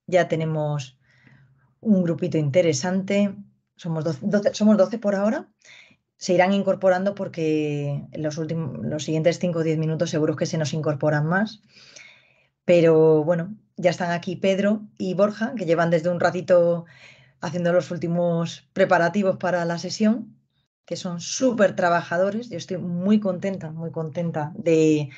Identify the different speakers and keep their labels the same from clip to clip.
Speaker 1: ya tenemos un grupito interesante. Somos 12 por ahora. Se irán incorporando porque en los siguientes 5 o 10 minutos seguro que se nos incorporan más. Pero bueno, ya están aquí Pedro y Borja, que llevan desde un ratito haciendo los últimos preparativos para la sesión, que son súper trabajadores. Yo estoy muy contenta de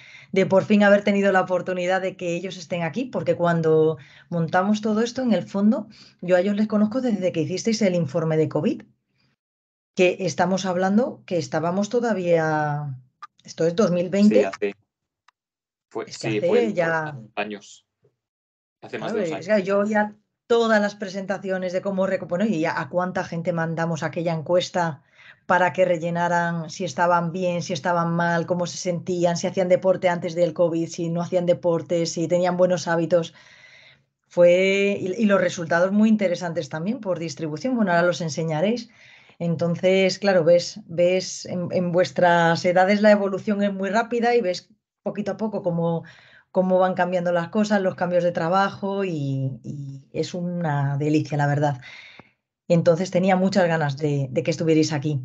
Speaker 1: por fin haber tenido la oportunidad de que ellos estén aquí, porque cuando montamos todo esto, en el fondo, yo a ellos les conozco desde que hicisteis el informe de COVID, que estamos hablando que estábamos todavía, esto es
Speaker 2: Sí,
Speaker 1: 2020, es que hace
Speaker 2: fue hace
Speaker 1: ya,
Speaker 2: años, hace más
Speaker 1: claro,
Speaker 2: de 2
Speaker 1: es que
Speaker 2: años.
Speaker 1: yo ya todas las presentaciones de cómo recomponer y a cuánta gente mandamos aquella encuesta para que rellenaran si estaban bien, si estaban mal, cómo se sentían, si hacían deporte antes del COVID, si no hacían deporte, si tenían buenos hábitos. Y los resultados muy interesantes también por distribución. Bueno, ahora los enseñaréis. Entonces, claro, ves en vuestras edades la evolución es muy rápida y ves poquito a poco cómo van cambiando las cosas, los cambios de trabajo y es una delicia, la verdad. Entonces tenía muchas ganas de que estuvierais aquí.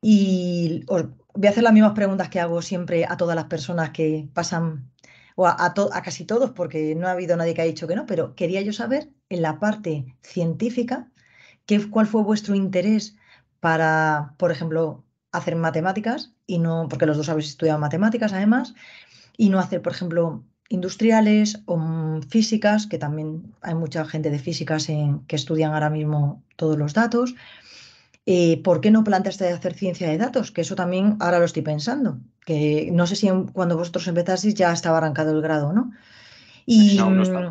Speaker 1: Y os voy a hacer las mismas preguntas que hago siempre a todas las personas que pasan, o a casi todos, porque no ha habido nadie que ha dicho que no, pero quería yo saber en la parte científica, cuál fue vuestro interés para, por ejemplo, hacer matemáticas y no, porque los dos habéis estudiado matemáticas además, y no hacer, por ejemplo, industriales o físicas, que también hay mucha gente de físicas que estudian ahora mismo todos los datos. ¿Por qué no planteaste hacer ciencia de datos? Que eso también ahora lo estoy pensando, que no sé si cuando vosotros empezasteis ya estaba arrancado el grado, ¿no? Y
Speaker 2: No, no estaba.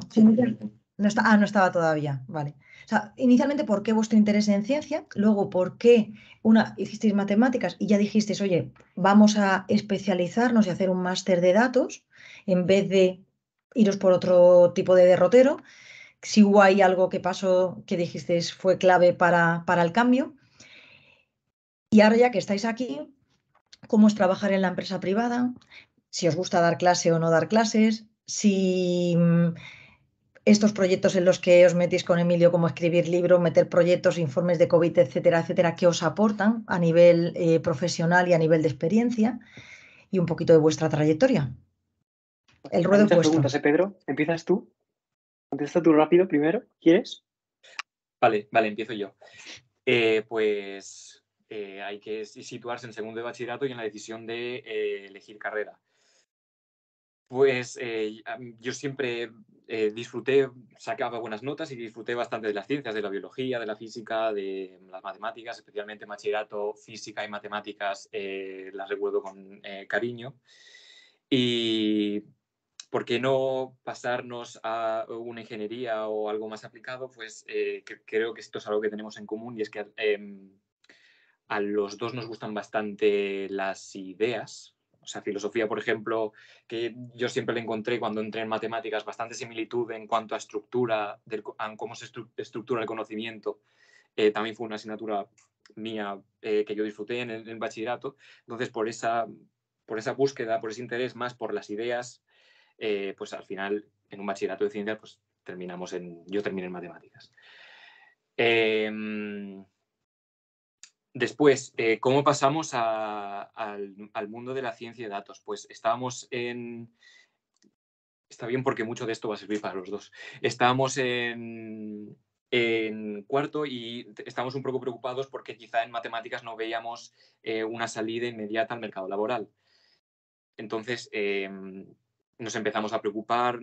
Speaker 1: no estaba todavía, vale. O sea, inicialmente, ¿por qué vuestro interés en ciencia? Luego, ¿por qué hicisteis matemáticas y ya dijisteis, oye, vamos a especializarnos y hacer un máster de datos en vez de iros por otro tipo de derrotero? Si hubo ahí algo que pasó que dijisteis fue clave para el cambio. Y ahora ya que estáis aquí, ¿cómo es trabajar en la empresa privada? Si os gusta dar clase o no dar clases, si estos proyectos en los que os metís con Emilio, como escribir libros, meter proyectos, informes de COVID, etcétera, etcétera, ¿qué os aportan a nivel profesional y a nivel de experiencia? Y un poquito de vuestra trayectoria. El
Speaker 3: Hay
Speaker 1: ruedo es
Speaker 3: muchas
Speaker 1: vuestro.
Speaker 3: preguntas, ¿eh, Pedro? ¿Empiezas tú? Contesta tú rápido primero, ¿quieres?
Speaker 2: Vale, empiezo yo. Pues hay que situarse en segundo de bachillerato y en la decisión de elegir carrera. Pues yo siempre disfruté, sacaba buenas notas y disfruté bastante de las ciencias, de la biología, de la física, de las matemáticas, especialmente bachillerato, física y matemáticas, las recuerdo con cariño. Y ¿por qué no pasarnos a una ingeniería o algo más aplicado? Pues creo que esto es algo que tenemos en común y es que a los dos nos gustan bastante las ideas. O sea, filosofía, por ejemplo, que yo siempre le encontré cuando entré en matemáticas bastante similitud en cuanto a estructura, a cómo se estructura el conocimiento. También fue una asignatura mía que yo disfruté en el bachillerato. Entonces, por esa búsqueda, por ese interés más por las ideas, pues al final, en un bachillerato de ciencias, pues yo terminé en matemáticas. Después, ¿cómo pasamos al mundo de la ciencia de datos? Pues estábamos en... Está bien porque mucho de esto va a servir para los dos. Estábamos en cuarto y estábamos un poco preocupados porque quizá en matemáticas no veíamos una salida inmediata al mercado laboral. Entonces, nos empezamos a preocupar,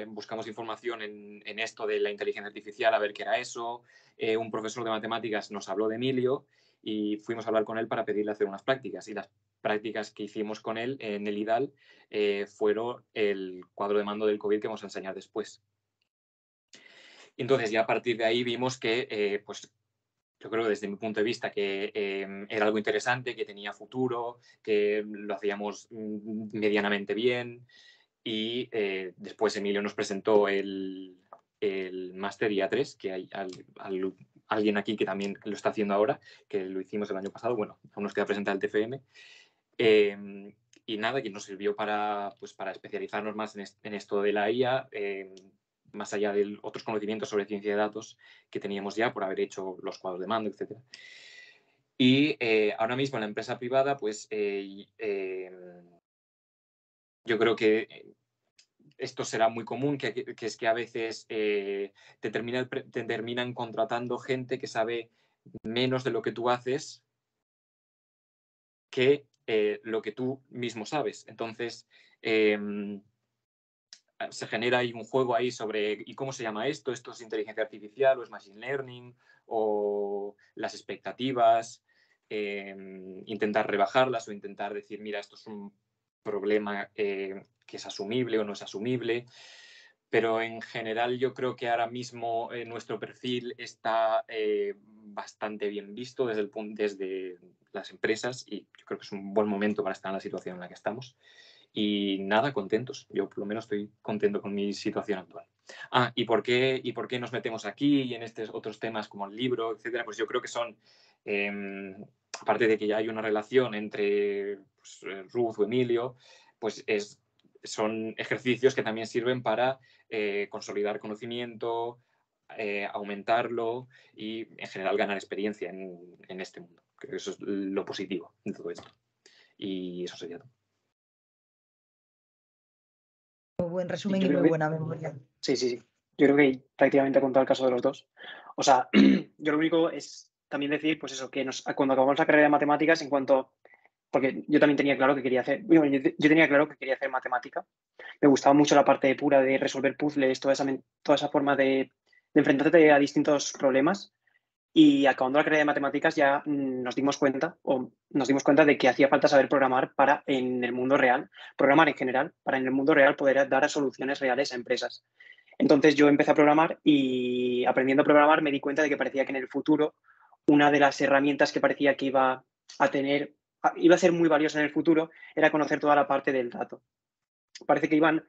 Speaker 2: buscamos información en esto de la inteligencia artificial, a ver qué era eso. Un profesor de matemáticas nos habló de Emilio y fuimos a hablar con él para pedirle hacer unas prácticas. Y las prácticas que hicimos con él en el IDAL fueron el cuadro de mando del COVID que vamos a enseñar después. Entonces, ya a partir de ahí vimos que, pues, yo creo desde mi punto de vista que era algo interesante, que tenía futuro, que lo hacíamos medianamente bien y después Emilio nos presentó el máster IA3, que hay alguien aquí que también lo está haciendo ahora, que lo hicimos el año pasado, bueno, aún nos queda presentar el TFM. Y nada, que nos sirvió para especializarnos más en esto de la IA, más allá de otros conocimientos sobre ciencia de datos que teníamos ya por haber hecho los cuadros de mando, etc. Y ahora mismo en la empresa privada, pues yo creo que esto será muy común, que es que a veces te terminan contratando gente que sabe menos de lo que tú haces que lo que tú mismo sabes. Entonces, se genera ahí un juego ahí sobre ¿y cómo se llama esto? ¿Esto es inteligencia artificial o es machine learning? O las expectativas, intentar rebajarlas o intentar decir, mira, esto es un problema que es asumible o no es asumible. Pero en general yo creo que ahora mismo nuestro perfil está bastante bien visto desde las empresas y yo creo que es un buen momento para estar en la situación en la que estamos. Y nada, contentos. Yo por lo menos estoy contento con mi situación actual. ¿Y por qué nos metemos aquí y en estos otros temas como el libro, etcétera? Pues yo creo que son, aparte de que ya hay una relación entre pues, Ruth o Emilio, pues son ejercicios que también sirven para consolidar conocimiento, aumentarlo y en general ganar experiencia en este mundo. Creo que eso es lo positivo de todo esto. Y eso sería todo.
Speaker 1: Muy buen resumen y muy buena memoria.
Speaker 3: Sí. Yo creo que prácticamente ha contado el caso de los dos. O sea, yo lo único es también decir, pues eso, que cuando acabamos la carrera de matemáticas, porque yo también tenía claro que quería hacer, bueno, yo tenía claro que quería hacer matemática. Me gustaba mucho la parte pura de resolver puzzles, toda esa forma de enfrentarte a distintos problemas. Y acabando la carrera de matemáticas ya nos dimos cuenta de que hacía falta saber programar para en el mundo real, programar en general, para en el mundo real poder dar soluciones reales a empresas. Entonces yo empecé a programar y aprendiendo a programar me di cuenta de que parecía que en el futuro una de las herramientas que parecía que iba a ser muy valiosa en el futuro era conocer toda la parte del dato. Parece que la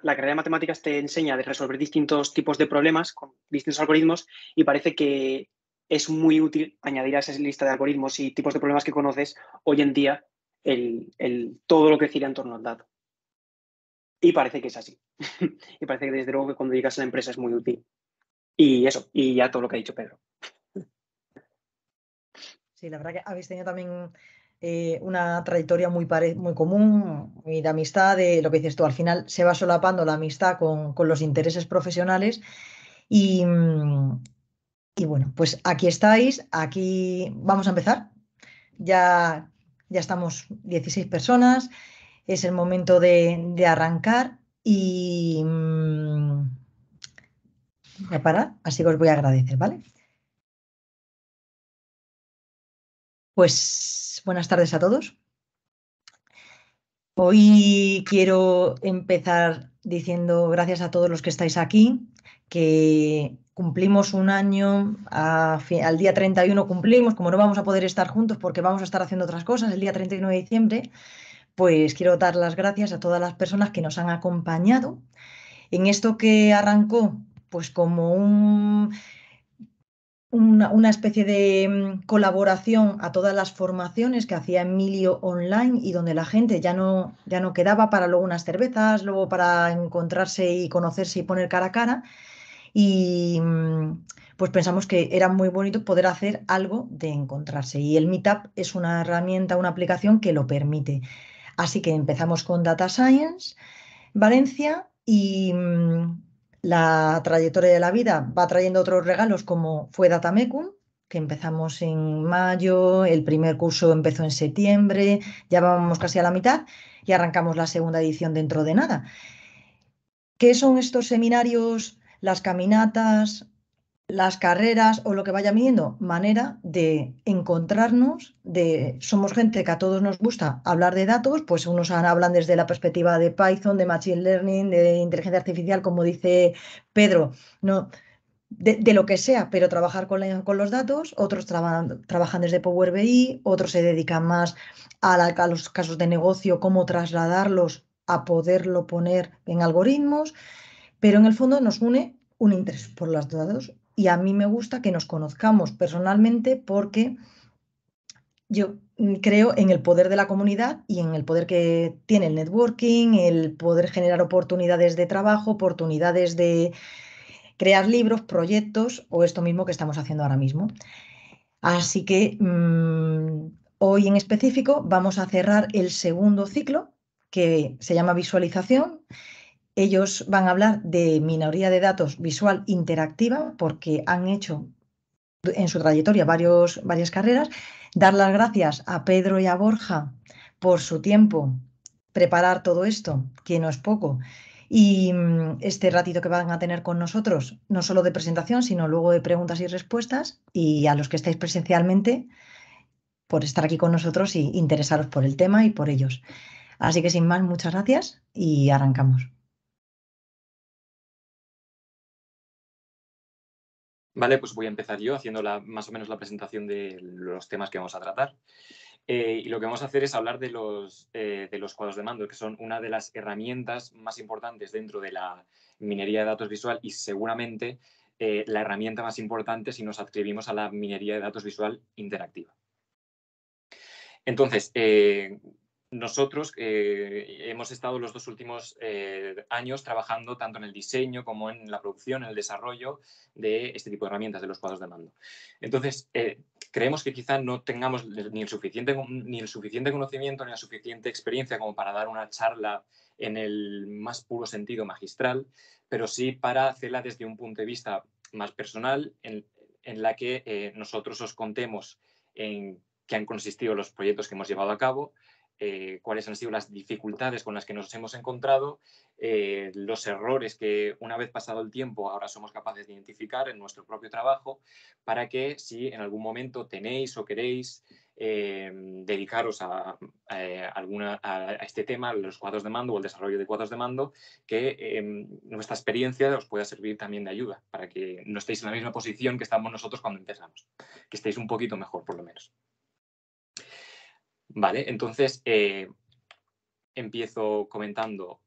Speaker 3: carrera de matemáticas te enseña de resolver distintos tipos de problemas con distintos algoritmos y parece que es muy útil añadir a esa lista de algoritmos y tipos de problemas que conoces hoy en día todo lo que gira en torno al dato. Y parece que es así. Y parece que desde luego que cuando llegas a la empresa es muy útil. Y eso, y ya todo lo que ha dicho Pedro.
Speaker 1: Sí, la verdad que habéis tenido también una trayectoria muy común, muy de amistad, de lo que dices tú, al final se va solapando la amistad con los intereses profesionales y bueno, pues aquí estáis, aquí vamos a empezar. Ya estamos 16 personas, es el momento de arrancar y voy a parar, así que os voy a agradecer, ¿vale? Pues buenas tardes a todos. Hoy quiero empezar diciendo gracias a todos los que estáis aquí, que cumplimos un año, al día 31 cumplimos, como no vamos a poder estar juntos porque vamos a estar haciendo otras cosas el día 31 de diciembre, pues quiero dar las gracias a todas las personas que nos han acompañado en esto que arrancó pues como una especie de colaboración a todas las formaciones que hacía Emilio online y donde la gente ya no quedaba para luego unas cervezas, luego para encontrarse y conocerse y poner cara a cara. Y pues pensamos que era muy bonito poder hacer algo de encontrarse. Y el Meetup es una herramienta, una aplicación que lo permite. Así que empezamos con Data Science Valencia y la trayectoria de la vida va trayendo otros regalos como fue Datamecum, que empezamos en mayo, el primer curso empezó en septiembre, ya vamos casi a la mitad y arrancamos la segunda edición dentro de nada. ¿Qué son estos seminarios, las caminatas, las carreras o lo que vaya viniendo? Manera de encontrarnos, somos gente que a todos nos gusta hablar de datos, pues unos hablan desde la perspectiva de Python, de Machine Learning, de inteligencia artificial, como dice Pedro, no, de lo que sea, pero trabajar con los datos, otros trabajan desde Power BI, otros se dedican más a los casos de negocio, cómo trasladarlos a poderlo poner en algoritmos, pero en el fondo nos une un interés por los datos y a mí me gusta que nos conozcamos personalmente porque yo creo en el poder de la comunidad y en el poder que tiene el networking, el poder generar oportunidades de trabajo, oportunidades crear libros, proyectos o esto mismo que estamos haciendo ahora mismo. Así que hoy en específico vamos a cerrar el segundo ciclo que se llama visualización. Ellos van a hablar de minería de datos visual interactiva porque han hecho en su trayectoria varias carreras. Dar las gracias a Pedro y a Borja por su tiempo, preparar todo esto, que no es poco. Y este ratito que van a tener con nosotros, no solo de presentación, sino luego de preguntas y respuestas, y a los que estáis presencialmente, por estar aquí con nosotros y interesaros por el tema y por ellos. Así que sin más, muchas gracias y arrancamos.
Speaker 2: Vale, pues voy a empezar yo haciendo más o menos la presentación de los temas que vamos a tratar. Y lo que vamos a hacer es hablar de los cuadros de mando, que son una de las herramientas más importantes dentro de la minería de datos visual y seguramente la herramienta más importante si nos adscribimos a la minería de datos visual interactiva. Entonces, nosotros hemos estado los 2 últimos años trabajando tanto en el diseño como en la producción, en el desarrollo de este tipo de herramientas, de los cuadros de mando. Entonces, creemos que quizá no tengamos ni el suficiente conocimiento ni la suficiente experiencia como para dar una charla en el más puro sentido magistral, pero sí para hacerla desde un punto de vista más personal, en la que nosotros os contemos en qué han consistido los proyectos que hemos llevado a cabo, cuáles han sido las dificultades con las que nos hemos encontrado, los errores que una vez pasado el tiempo ahora somos capaces de identificar en nuestro propio trabajo, para que si en algún momento tenéis o queréis dedicaros a este tema, los cuadros de mando o el desarrollo de cuadros de mando, que nuestra experiencia os pueda servir también de ayuda, para que no estéis en la misma posición que estamos nosotros cuando empezamos, que estéis un poquito mejor por lo menos. Vale, entonces empiezo comentando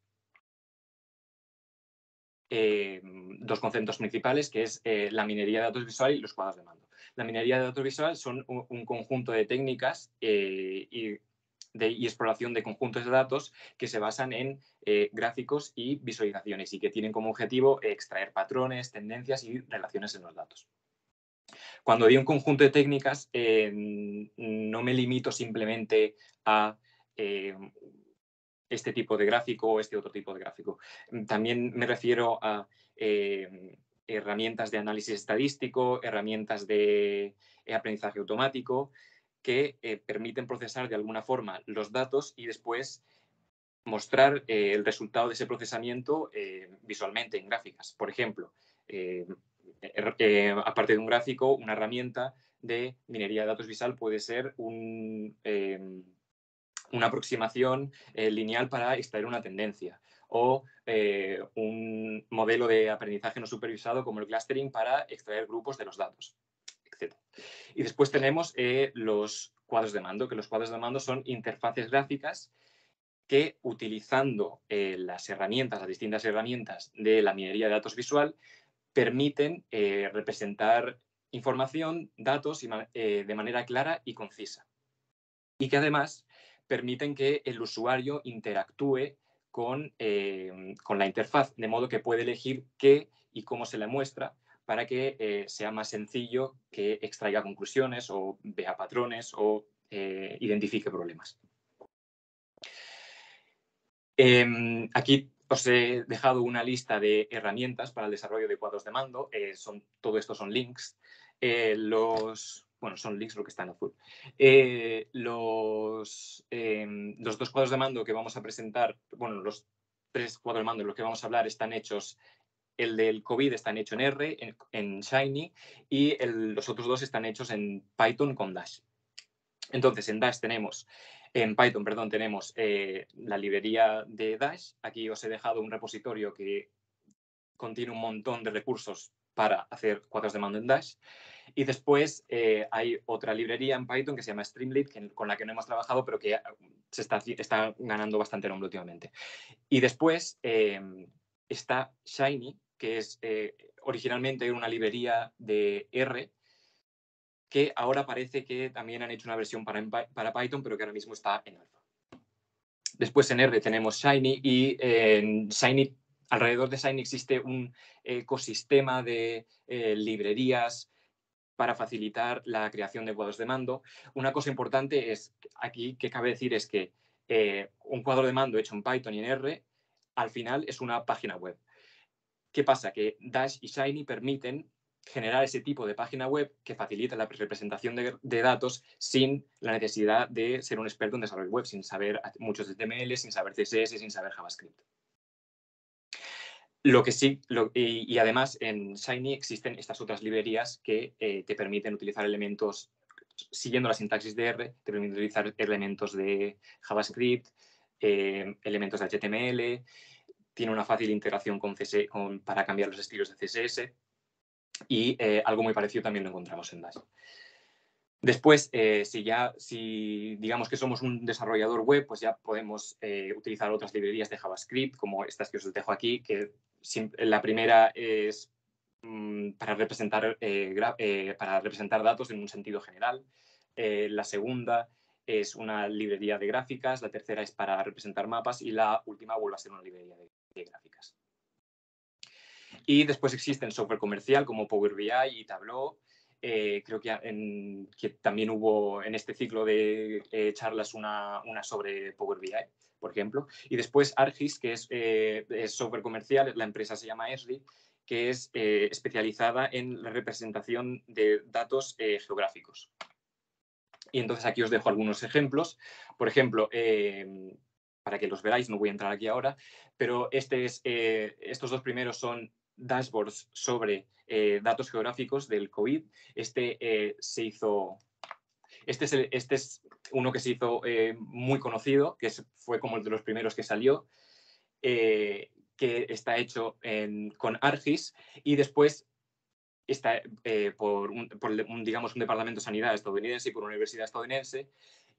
Speaker 2: 2 conceptos principales, que es la minería de datos visual y los cuadros de mando. La minería de datos visual son un conjunto de técnicas y exploración de conjuntos de datos que se basan en gráficos y visualizaciones y que tienen como objetivo extraer patrones, tendencias y relaciones en los datos. Cuando digo un conjunto de técnicas, no me limito simplemente a este tipo de gráfico o este otro tipo de gráfico. También me refiero a herramientas de análisis estadístico, herramientas de aprendizaje automático, que permiten procesar de alguna forma los datos y después mostrar el resultado de ese procesamiento visualmente en gráficas. Por ejemplo, aparte de un gráfico, una herramienta de minería de datos visual puede ser una aproximación lineal para extraer una tendencia o un modelo de aprendizaje no supervisado como el clustering para extraer grupos de los datos, etc. Y después tenemos los cuadros de mando, que los cuadros de mando son interfaces gráficas que, utilizando las distintas herramientas de la minería de datos visual, permiten representar información, datos de manera clara y concisa. Y que además permiten que el usuario interactúe con la interfaz, de modo que puede elegir qué y cómo se le muestra para que sea más sencillo que extraiga conclusiones o vea patrones o identifique problemas. Aquí os he dejado una lista de herramientas para el desarrollo de cuadros de mando. Todo esto son links. Son links lo que está en azul. Los 2 cuadros de mando que vamos a presentar, los 3 cuadros de mando en los que vamos a hablar están hechos. El del COVID está hecho en R, en Shiny, y los otros 2 están hechos en Python con Dash. Entonces, en Python tenemos la librería de Dash. Aquí os he dejado un repositorio que contiene un montón de recursos para hacer cuadros de mando en Dash. Y después hay otra librería en Python que se llama Streamlit, con la que no hemos trabajado, pero que se está ganando bastante nombre últimamente. Y después está Shiny, que es originalmente una librería de R, que ahora parece que también han hecho una versión para Python, pero que ahora mismo está en alfa. Después en R tenemos Shiny y en Shiny alrededor de Shiny existe un ecosistema de librerías para facilitar la creación de cuadros de mando. Una cosa importante es aquí que cabe decir es que un cuadro de mando hecho en Python y en R al final es una página web. ¿Qué pasa? Que Dash y Shiny permiten generar ese tipo de página web que facilita la representación de datos sin la necesidad de ser un experto en desarrollo web, sin saber muchos HTML, sin saber CSS, sin saber JavaScript. Lo que sí, y además en Shiny existen estas otras librerías que te permiten utilizar elementos, siguiendo la sintaxis de R, te permiten utilizar elementos de JavaScript, elementos de HTML, tiene una fácil integración con para cambiar los estilos de CSS y algo muy parecido también lo encontramos en Dash. Después, si digamos que somos un desarrollador web, pues ya podemos utilizar otras librerías de JavaScript, como estas que os dejo aquí, que la primera es para representar datos en un sentido general. La segunda es una librería de gráficas, la tercera es para representar mapas y la última vuelve a ser una librería de gráficas. Y después existen software comercial como Power BI y Tableau. Creo que también hubo en este ciclo de charlas una sobre Power BI, por ejemplo. Y después ArcGIS, que es software comercial, la empresa se llama Esri, que es especializada en la representación de datos geográficos. Y entonces aquí os dejo algunos ejemplos. Por ejemplo, para que los veáis, no voy a entrar aquí ahora, pero estos dos primeros son dashboards sobre datos geográficos del COVID. Este es uno que se hizo muy conocido, que fue como el de los primeros que salió, que está hecho con ArcGIS y después está por un departamento de sanidad estadounidense y por una universidad estadounidense,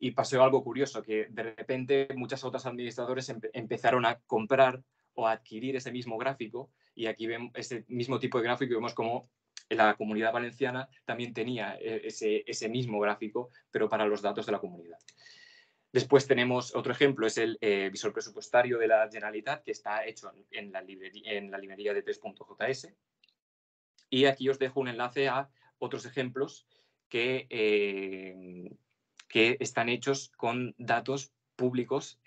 Speaker 2: y pasó algo curioso, que de repente muchos otros administradores empezaron a comprar o a adquirir ese mismo gráfico, y aquí vemos ese mismo tipo de gráfico y vemos como la Comunidad Valenciana también tenía ese mismo gráfico, pero para los datos de la comunidad. Después tenemos otro ejemplo, es el visor presupuestario de la Generalitat, que está hecho en la librería de 3.js. Y aquí os dejo un enlace a otros ejemplos que están hechos con datos públicos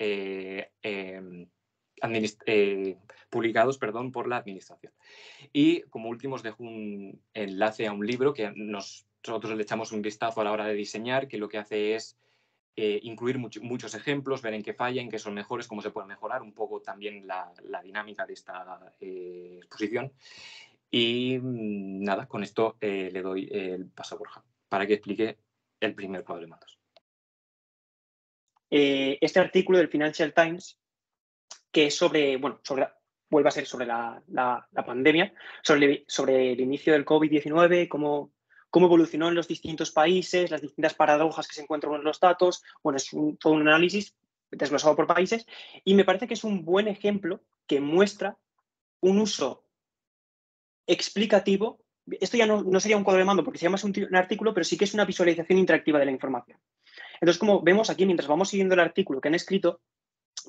Speaker 2: publicados por la administración. Y como último os dejo un enlace a un libro que nosotros le echamos un vistazo a la hora de diseñar, que lo que hace es incluir muchos ejemplos, ver en qué falla, en qué son mejores, cómo se puede mejorar, un poco también la dinámica de esta exposición. Y nada, con esto le doy el paso a Borja para que explique el primer cuadro de mandos.
Speaker 3: Este artículo del Financial Times, que es vuelve a ser sobre la pandemia, sobre el inicio del COVID-19, cómo evolucionó en los distintos países, las distintas paradojas que se encuentran en los datos. Bueno, es todo un análisis desglosado por países, y me parece que es un buen ejemplo que muestra un uso explicativo. Esto ya no sería un cuadro de mando porque se llama un artículo, pero sí que es una visualización interactiva de la información. Entonces, como vemos aquí, mientras vamos siguiendo el artículo que han escrito,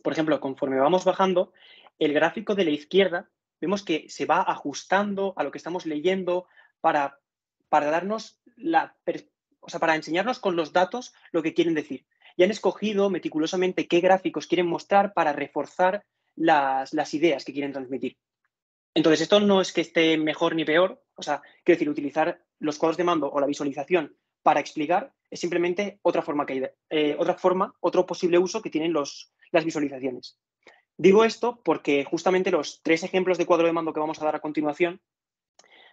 Speaker 3: por ejemplo, conforme vamos bajando, el gráfico de la izquierda, vemos que se va ajustando a lo que estamos leyendo para darnos para enseñarnos con los datos lo que quieren decir. Y han escogido meticulosamente qué gráficos quieren mostrar para reforzar las ideas que quieren transmitir. Entonces, esto no es que esté mejor ni peor, quiero decir, utilizar los cuadros de mando o la visualización para explicar es simplemente otro posible uso que tienen las visualizaciones. Digo esto porque justamente los 3 ejemplos de cuadro de mando que vamos a dar a continuación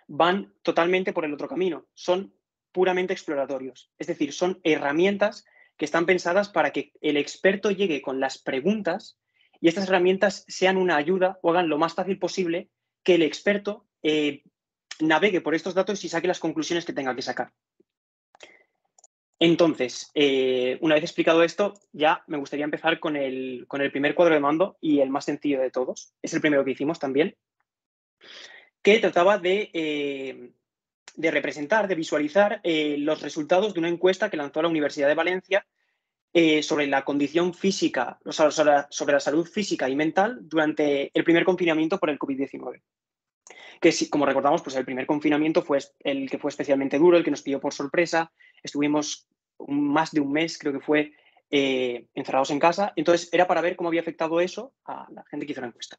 Speaker 3: van totalmente por el otro camino, son puramente exploratorios, es decir, son herramientas que están pensadas para que el experto llegue con las preguntas y estas herramientas sean una ayuda o hagan lo más fácil posible que el experto navegue por estos datos y saque las conclusiones que tenga que sacar. Entonces, una vez explicado esto, ya me gustaría empezar con el primer cuadro de mando y el más sencillo de todos. Es el primero que hicimos también, que trataba de representar, de visualizar los resultados de una encuesta que lanzó la Universidad de Valencia sobre la condición física, o sea, sobre la salud física y mental durante el primer confinamiento por el COVID-19. Que como recordamos, pues el primer confinamiento fue el que fue especialmente duro, el que nos pilló por sorpresa. Estuvimos más de un mes, creo que fue, encerrados en casa. Entonces, era para ver cómo había afectado eso a la gente que hizo la encuesta.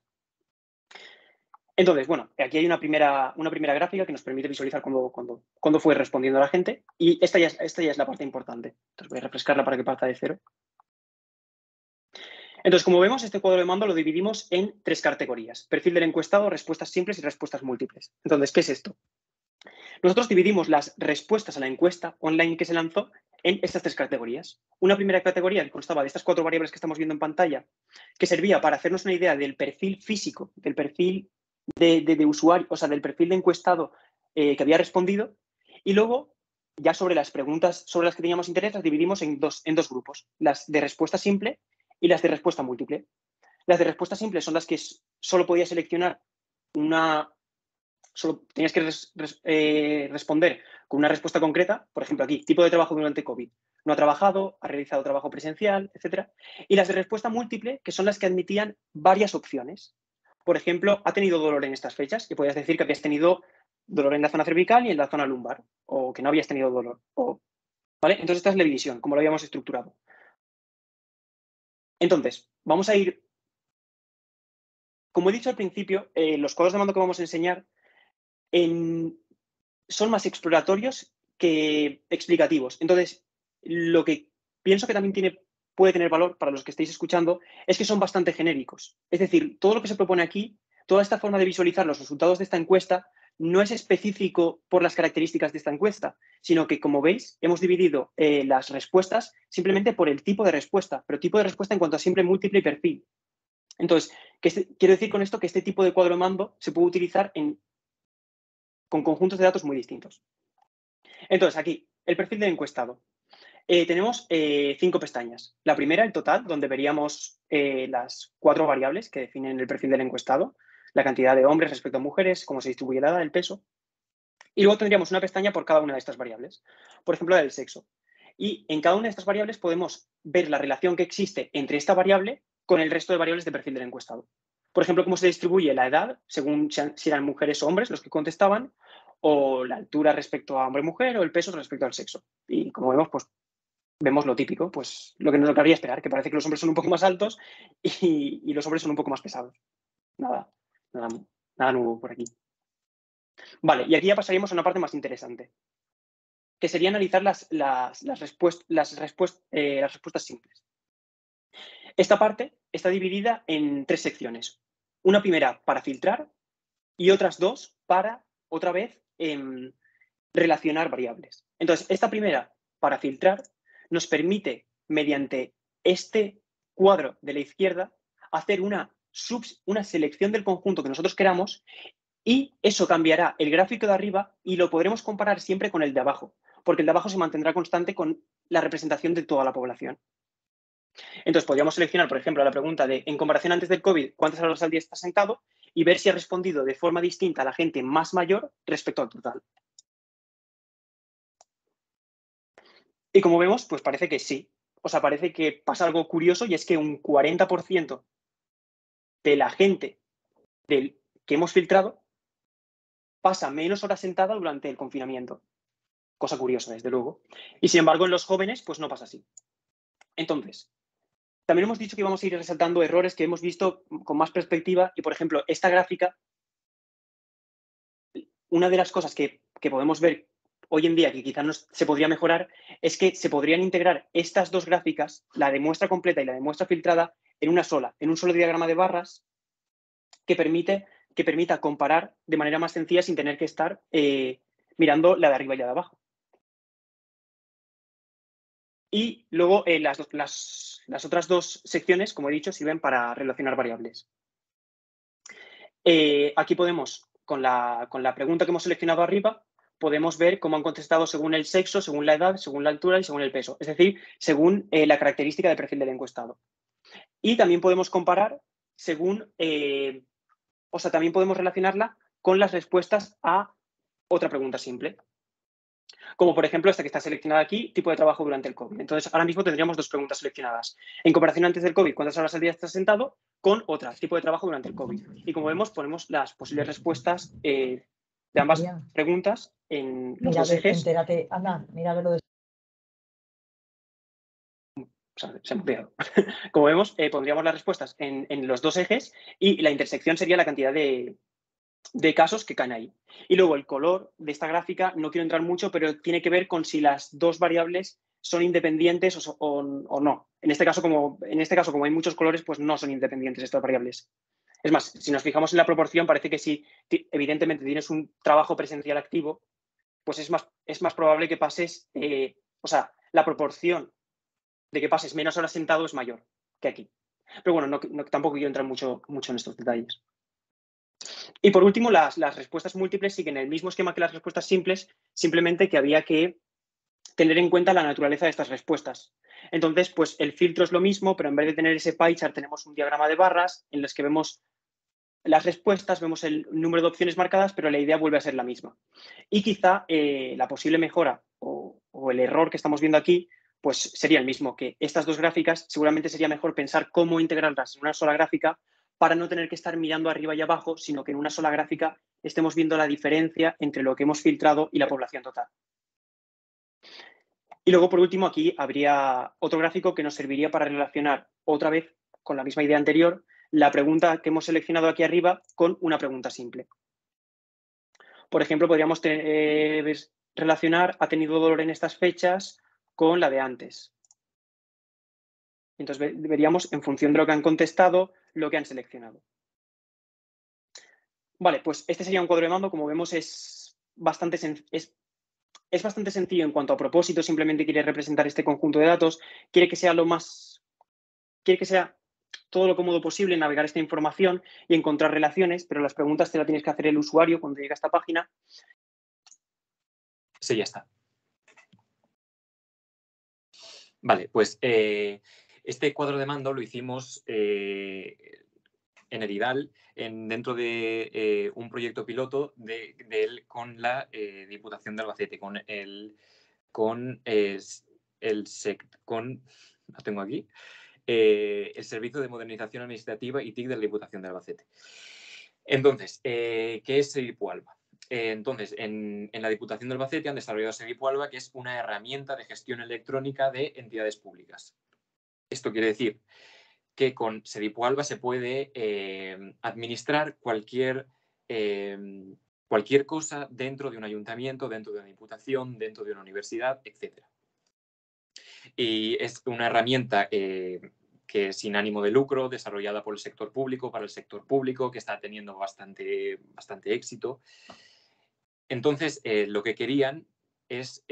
Speaker 3: Entonces, bueno, aquí hay una primera gráfica que nos permite visualizar cuándo fue respondiendo la gente. Y esta ya es la parte importante. Entonces, voy a refrescarla para que parta de cero. Entonces, como vemos, este cuadro de mando lo dividimos en 3 categorías. Perfil del encuestado, respuestas simples y respuestas múltiples. Entonces, ¿qué es esto? Nosotros dividimos las respuestas a la encuesta online que se lanzó en estas 3 categorías. Una primera categoría que constaba de estas 4 variables que estamos viendo en pantalla, que servía para hacernos una idea del perfil físico, del perfil de usuario, o sea, del perfil de encuestado que había respondido. Y luego, ya sobre las preguntas sobre las que teníamos interés, las dividimos en dos grupos, las de respuesta simple y las de respuesta múltiple. Las de respuesta simple son las que solo podías seleccionar solo tenías que responder con una respuesta concreta, por ejemplo aquí, tipo de trabajo durante COVID. No ha trabajado, ha realizado trabajo presencial, etc. Y las de respuesta múltiple, que son las que admitían varias opciones. Por ejemplo, ha tenido dolor en estas fechas, y podías decir que habías tenido dolor en la zona cervical y en la zona lumbar, o que no habías tenido dolor. ¿Vale? Entonces esta es la división, como lo habíamos estructurado. Entonces, vamos a ir... Como he dicho al principio, los cuadros de mando que vamos a enseñar son más exploratorios que explicativos. Entonces, lo que pienso que también puede tener valor para los que estéis escuchando es que son bastante genéricos. Es decir, todo lo que se propone aquí, toda esta forma de visualizar los resultados de esta encuesta, no es específico por las características de esta encuesta, sino que, como veis, hemos dividido las respuestas simplemente por el tipo de respuesta, pero tipo de respuesta en cuanto a simple, múltiple y perfil. Entonces, quiero decir con esto que este tipo de cuadro de mando se puede utilizar con conjuntos de datos muy distintos. Entonces, aquí, el perfil del encuestado. Tenemos 5 pestañas. La primera, el total, donde veríamos las 4 variables que definen el perfil del encuestado, la cantidad de hombres respecto a mujeres, cómo se distribuye la edad, el peso. Y luego tendríamos una pestaña por cada una de estas variables. Por ejemplo, la del sexo. Y en cada una de estas variables podemos ver la relación que existe entre esta variable con el resto de variables de perfil del encuestado. Por ejemplo, cómo se distribuye la edad, según si eran mujeres o hombres los que contestaban, o la altura respecto a hombre-mujer, o el peso respecto al sexo. Y como vemos, pues vemos lo típico, pues lo que nos cabría esperar, que parece que los hombres son un poco más altos y los hombres son un poco más pesados. Nada nuevo por aquí. Vale, y aquí ya pasaríamos a una parte más interesante, que sería analizar las respuestas simples. Esta parte está dividida en 3 secciones. Una primera para filtrar y otras 2 para, otra vez, relacionar variables. Entonces, esta primera, para filtrar, nos permite, mediante este cuadro de la izquierda, hacer una selección del conjunto que nosotros queramos, y eso cambiará el gráfico de arriba y lo podremos comparar siempre con el de abajo, porque el de abajo se mantendrá constante con la representación de toda la población. Entonces, podríamos seleccionar, por ejemplo, la pregunta de, en comparación antes del COVID, ¿cuántas horas al día estás sentado? Y ver si ha respondido de forma distinta a la gente más mayor respecto al total. Y como vemos, pues parece que sí. O sea, parece que pasa algo curioso, y es que un 40% de la gente que hemos filtrado pasa menos horas sentada durante el confinamiento. Cosa curiosa, desde luego. Y sin embargo, en los jóvenes, pues no pasa así. Entonces, también hemos dicho que íbamos a ir resaltando errores que hemos visto con más perspectiva, y por ejemplo, esta gráfica, una de las cosas que podemos ver hoy en día que quizás se podría mejorar es que se podrían integrar estas 2 gráficas, la de muestra completa y la de muestra filtrada, en un solo diagrama de barras que permita comparar de manera más sencilla sin tener que estar mirando la de arriba y la de abajo. Y luego las otras 2 secciones, como he dicho, sirven para relacionar variables. Aquí podemos, con la pregunta que hemos seleccionado arriba, podemos ver cómo han contestado según el sexo, según la edad, según la altura y según el peso. Es decir, según la característica del perfil del encuestado. Y también podemos comparar según... también podemos relacionarla con las respuestas a otra pregunta simple. Como por ejemplo esta que está seleccionada aquí, tipo de trabajo durante el COVID. Entonces, ahora mismo tendríamos dos preguntas seleccionadas. En comparación antes del COVID, ¿cuántas horas al día estás sentado? Con otra, tipo de trabajo durante el COVID. Y como vemos, ponemos las posibles respuestas de ambas
Speaker 1: Adrián,
Speaker 3: preguntas en los
Speaker 1: mira,
Speaker 3: dos ejes.
Speaker 1: entérate, anda, mira, ve lo de...
Speaker 3: O sea, se me ha olvidado. Como vemos, pondríamos las respuestas en los dos ejes y la intersección sería la cantidad de casos que caen ahí. Y luego el color de esta gráfica, no quiero entrar mucho, pero tiene que ver con si las dos variables son independientes o no. En este caso, como hay muchos colores, pues no son independientes estas variables. Es más, si nos fijamos en la proporción, parece que si evidentemente tienes un trabajo presencial activo, pues es más probable que pases, la proporción de que pases menos horas sentado es mayor que aquí. Pero bueno, tampoco quiero entrar mucho en estos detalles. Y por último, las respuestas múltiples siguen el mismo esquema que las respuestas simples, simplemente que había que tener en cuenta la naturaleza de estas respuestas. Entonces, pues el filtro es lo mismo, pero en vez de tener ese pie chart tenemos un diagrama de barras en las que vemos las respuestas, vemos el número de opciones marcadas, pero la idea vuelve a ser la misma. Y quizá la posible mejora o el error que estamos viendo aquí, pues sería el mismo, que estas dos gráficas seguramente sería mejor pensar cómo integrarlas en una sola gráfica para no tener que estar mirando arriba y abajo, sino que en una sola gráfica estemos viendo la diferencia entre lo que hemos filtrado y la población total. Y luego, por último, aquí habría otro gráfico que nos serviría para relacionar otra vez con la misma idea anterior la pregunta que hemos seleccionado aquí arriba con una pregunta simple. Por ejemplo, podríamos relacionar ha tenido dolor en estas fechas con la de antes. Entonces veríamos en función de lo que han contestado, lo que han seleccionado. Vale, pues este sería un cuadro de mando. Como vemos, es bastante sencillo en cuanto a propósito. Simplemente quiere representar este conjunto de datos. Quiere que sea todo lo cómodo posible navegar esta información y encontrar relaciones, pero las preguntas te las tienes que hacer el usuario cuando llega a esta página.
Speaker 2: Sí, ya está. Vale, pues este cuadro de mando lo hicimos en el IDAL, dentro de un proyecto piloto de él con la Diputación de Albacete, lo tengo aquí, el Servicio de Modernización Administrativa y TIC de la Diputación de Albacete. Entonces, ¿qué es Sedipualba? Entonces, en la Diputación de Albacete han desarrollado Sedipualba, que es una herramienta de gestión electrónica de entidades públicas. Esto quiere decir que con Sedipualba se puede administrar cualquier cosa dentro de un ayuntamiento, dentro de una diputación, dentro de una universidad, etc. Y es una herramienta que es sin ánimo de lucro, desarrollada por el sector público, para el sector público, que está teniendo bastante éxito. Entonces, lo que querían es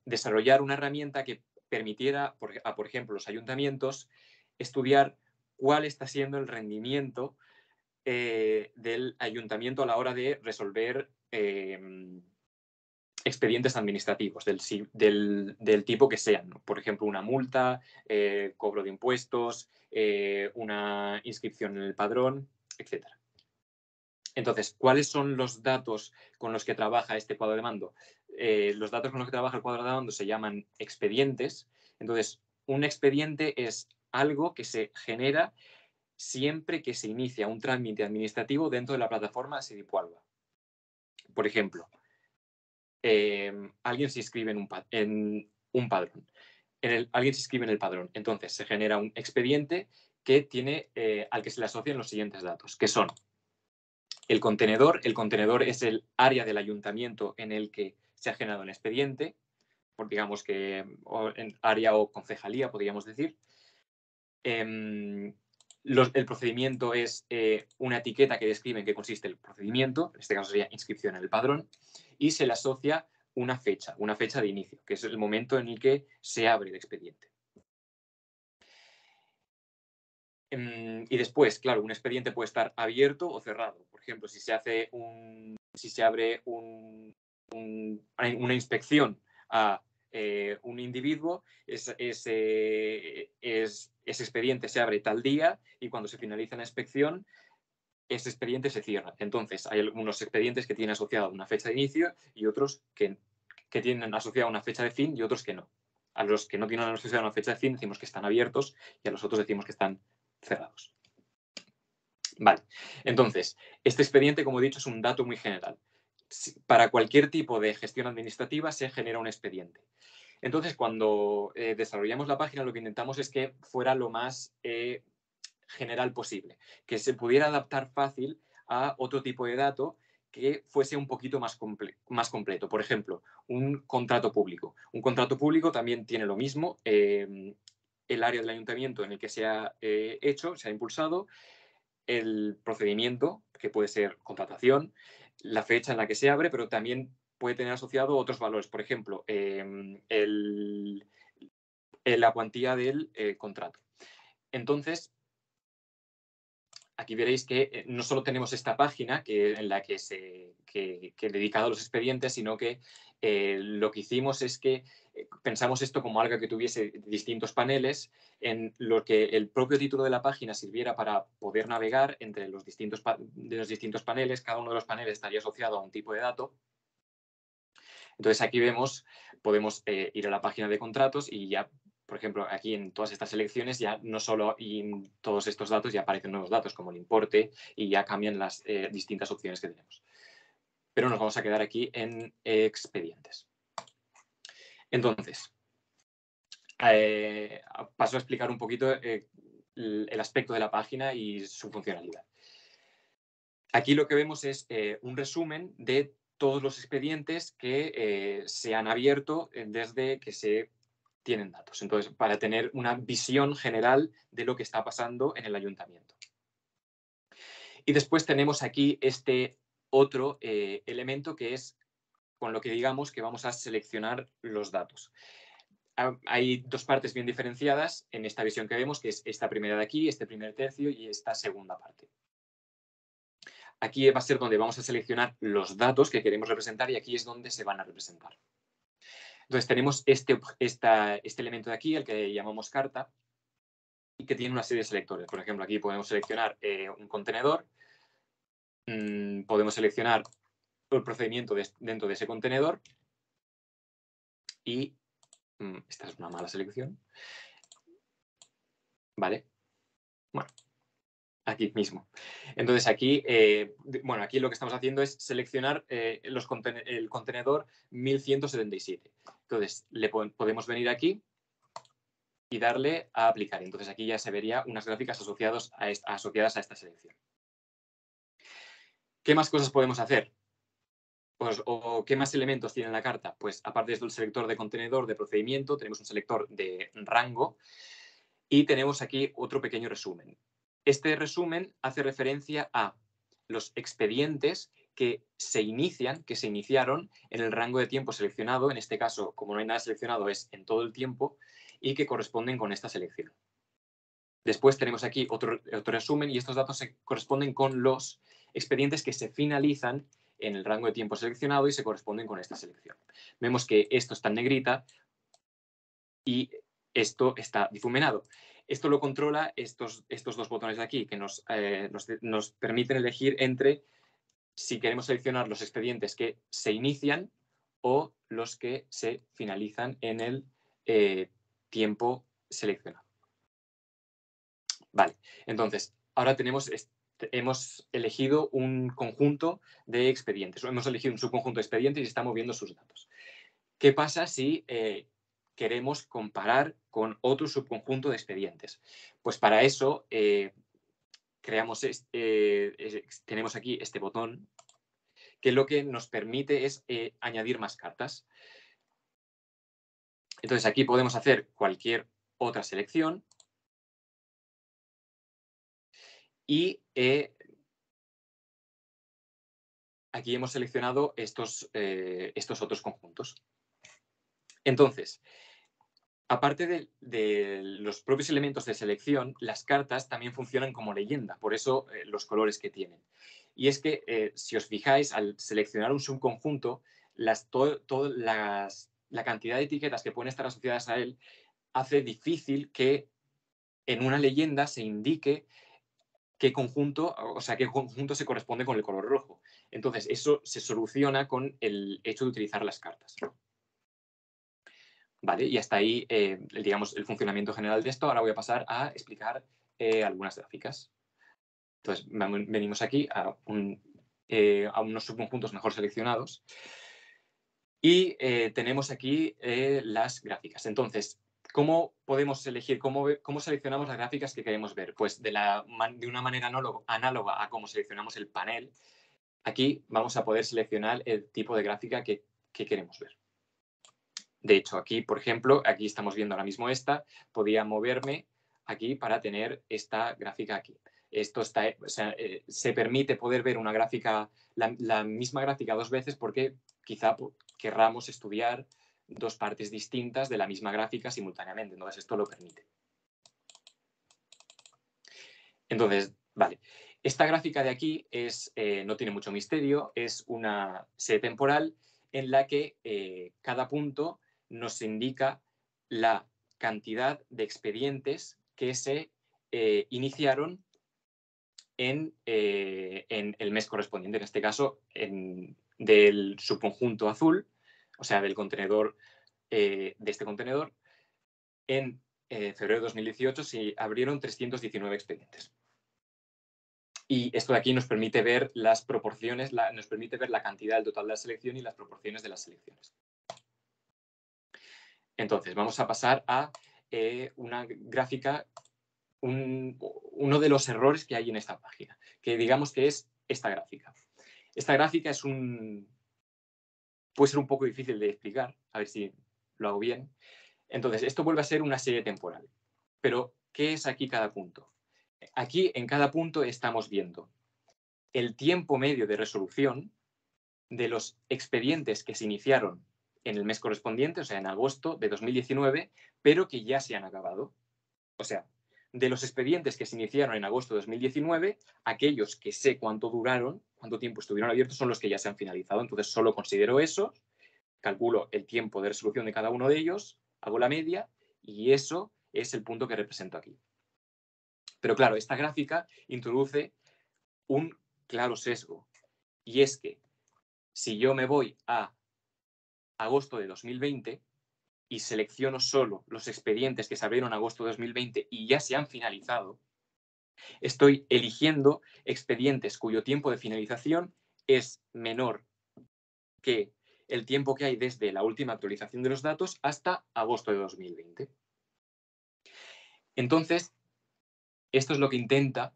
Speaker 2: desarrollar una herramienta que permitiera, por ejemplo, los ayuntamientos estudiar cuál está siendo el rendimiento del ayuntamiento a la hora de resolver expedientes administrativos del tipo que sean, ¿no? Por ejemplo, una multa, cobro de impuestos, una inscripción en el padrón, etc. Entonces, ¿cuáles son los datos con los que trabaja este cuadro de mando? Los datos con los que trabaja el cuadro de mando se llaman expedientes. Entonces, un expediente es algo que se genera siempre que se inicia un trámite administrativo dentro de la plataforma Sedipualba. Por ejemplo, alguien se inscribe en un padrón. Alguien se inscribe en el padrón. Entonces, se genera un expediente que al que se le asocian los siguientes datos, que son el contenedor. El contenedor es el área del ayuntamiento en el que se ha generado el expediente, digamos que en área o concejalía, podríamos decir. El procedimiento es una etiqueta que describe en qué consiste el procedimiento, en este caso sería inscripción en el padrón, y se le asocia una fecha de inicio, que es el momento en el que se abre el expediente. Y después, claro, un expediente puede estar abierto o cerrado. Por ejemplo, si se abre una inspección a un individuo, ese expediente se abre tal día y cuando se finaliza la inspección, ese expediente se cierra. Entonces, hay algunos expedientes que tienen asociado una fecha de inicio y otros que que tienen asociada una fecha de fin y otros que no. A los que no tienen asociada una fecha de fin decimos que están abiertos y a los otros decimos que están cerrados. Vale, entonces, este expediente, como he dicho, es un dato muy general. Para cualquier tipo de gestión administrativa se genera un expediente. Entonces, cuando desarrollamos la página, lo que intentamos es que fuera lo más general posible, que se pudiera adaptar fácil a otro tipo de dato que fuese un poquito más completo. Por ejemplo, un contrato público. Un contrato público también tiene lo mismo, el área del ayuntamiento en el que se ha hecho, se ha impulsado, el procedimiento, que puede ser contratación, la fecha en la que se abre, pero también puede tener asociado otros valores. Por ejemplo, la cuantía del contrato. Entonces, aquí veréis que no solo tenemos esta página en la que dedicado a los expedientes, sino que lo que hicimos es que pensamos esto como algo que tuviese distintos paneles en lo que el propio título de la página sirviera para poder navegar entre los distintos paneles. Cada uno de los paneles estaría asociado a un tipo de dato. Entonces aquí podemos ir a la página de contratos y ya, por ejemplo, aquí en todas estas selecciones ya no solo en todos estos datos ya aparecen nuevos datos como el importe y ya cambian las distintas opciones que tenemos. Pero nos vamos a quedar aquí en expedientes. Entonces, paso a explicar un poquito el aspecto de la página y su funcionalidad. Aquí lo que vemos es un resumen de todos los expedientes que se han abierto desde que se tienen datos. Entonces, para tener una visión general de lo que está pasando en el ayuntamiento. Y después tenemos aquí este otro elemento que es con lo que digamos que vamos a seleccionar los datos. Hay dos partes bien diferenciadas en esta visión que vemos, que es esta primera de aquí, este primer tercio y esta segunda parte. Aquí va a ser donde vamos a seleccionar los datos que queremos representar y aquí es donde se van a representar. Entonces tenemos este elemento de aquí, el que llamamos carta, y que tiene una serie de selectores. Por ejemplo, aquí podemos seleccionar un contenedor, podemos seleccionar el procedimiento dentro de ese contenedor y esta es una mala selección. ¿Vale? Bueno, aquí mismo. Entonces aquí, aquí lo que estamos haciendo es seleccionar el contenedor 1177. Entonces podemos venir aquí y darle a aplicar. Entonces aquí ya se vería unas gráficas asociadas a esta selección. ¿Qué más cosas podemos hacer? Pues, ¿o qué más elementos tiene la carta? Pues aparte del selector de contenedor de procedimiento, tenemos un selector de rango y tenemos aquí otro pequeño resumen. Este resumen hace referencia a los expedientes que se iniciaron en el rango de tiempo seleccionado. En este caso, como no hay nada seleccionado, es en todo el tiempo y que corresponden con esta selección. Después tenemos aquí otro resumen y estos datos se corresponden con los expedientes que se finalizan en el rango de tiempo seleccionado y se corresponden con esta selección. Vemos que esto está en negrita y esto está difuminado. Esto lo controla estos dos botones de aquí que nos permiten elegir entre si queremos seleccionar los expedientes que se inician o los que se finalizan en el tiempo seleccionado. Vale, entonces, ahora hemos elegido un conjunto de expedientes, o hemos elegido un subconjunto de expedientes y está moviendo sus datos. ¿Qué pasa si queremos comparar con otro subconjunto de expedientes? Pues para eso tenemos aquí este botón que lo que nos permite es añadir más cartas. Entonces aquí podemos hacer cualquier otra selección y aquí hemos seleccionado estos otros conjuntos. Entonces, aparte de los propios elementos de selección, las cartas también funcionan como leyenda, por eso los colores que tienen. Y es que, si os fijáis, al seleccionar un subconjunto, la cantidad de etiquetas que pueden estar asociadas a él hace difícil que en una leyenda se indique qué conjunto se corresponde con el color rojo. Entonces, eso se soluciona con el hecho de utilizar las cartas. ¿vale? Y hasta ahí, digamos, el funcionamiento general de esto. Ahora voy a pasar a explicar algunas gráficas. Entonces, venimos aquí a unos subconjuntos mejor seleccionados y tenemos aquí las gráficas. Entonces, ¿cómo podemos elegir, cómo seleccionamos las gráficas que queremos ver? Pues de una manera análoga a cómo seleccionamos el panel, aquí vamos a poder seleccionar el tipo de gráfica que queremos ver. De hecho, aquí, por ejemplo, aquí estamos viendo ahora mismo esta, podía moverme aquí para tener esta gráfica aquí. Esto está, o sea, se permite poder ver una gráfica, la misma gráfica dos veces porque quizá querramos estudiar dos partes distintas de la misma gráfica simultáneamente. Entonces, esto lo permite. Entonces, vale. Esta gráfica de aquí no tiene mucho misterio, es una serie temporal en la que cada punto nos indica la cantidad de expedientes que se iniciaron en el mes correspondiente, en este caso del subconjunto azul, o sea, del contenedor, de este contenedor, en febrero de 2018 se abrieron 319 expedientes. Y esto de aquí nos permite ver las proporciones, nos permite ver la cantidad del total de la selección y las proporciones de las selecciones. Entonces, vamos a pasar a una gráfica, uno de los errores que hay en esta página, que digamos que es esta gráfica. Esta gráfica puede ser un poco difícil de explicar, a ver si lo hago bien. Entonces, esto vuelve a ser una serie temporal. Pero, ¿qué es aquí cada punto? Aquí, en cada punto, estamos viendo el tiempo medio de resolución de los expedientes que se iniciaron en el mes correspondiente, o sea, en agosto de 2019, pero que ya se han acabado. O sea, de los expedientes que se iniciaron en agosto de 2019, aquellos que sé cuánto duraron, cuánto tiempo estuvieron abiertos, son los que ya se han finalizado. Entonces, solo considero eso, calculo el tiempo de resolución de cada uno de ellos, hago la media y eso es el punto que represento aquí. Pero claro, esta gráfica introduce un claro sesgo, y es que si yo me voy a agosto de 2020 y selecciono solo los expedientes que se abrieron en agosto de 2020 y ya se han finalizado, estoy eligiendo expedientes cuyo tiempo de finalización es menor que el tiempo que hay desde la última actualización de los datos hasta agosto de 2020. Entonces, esto es lo que intenta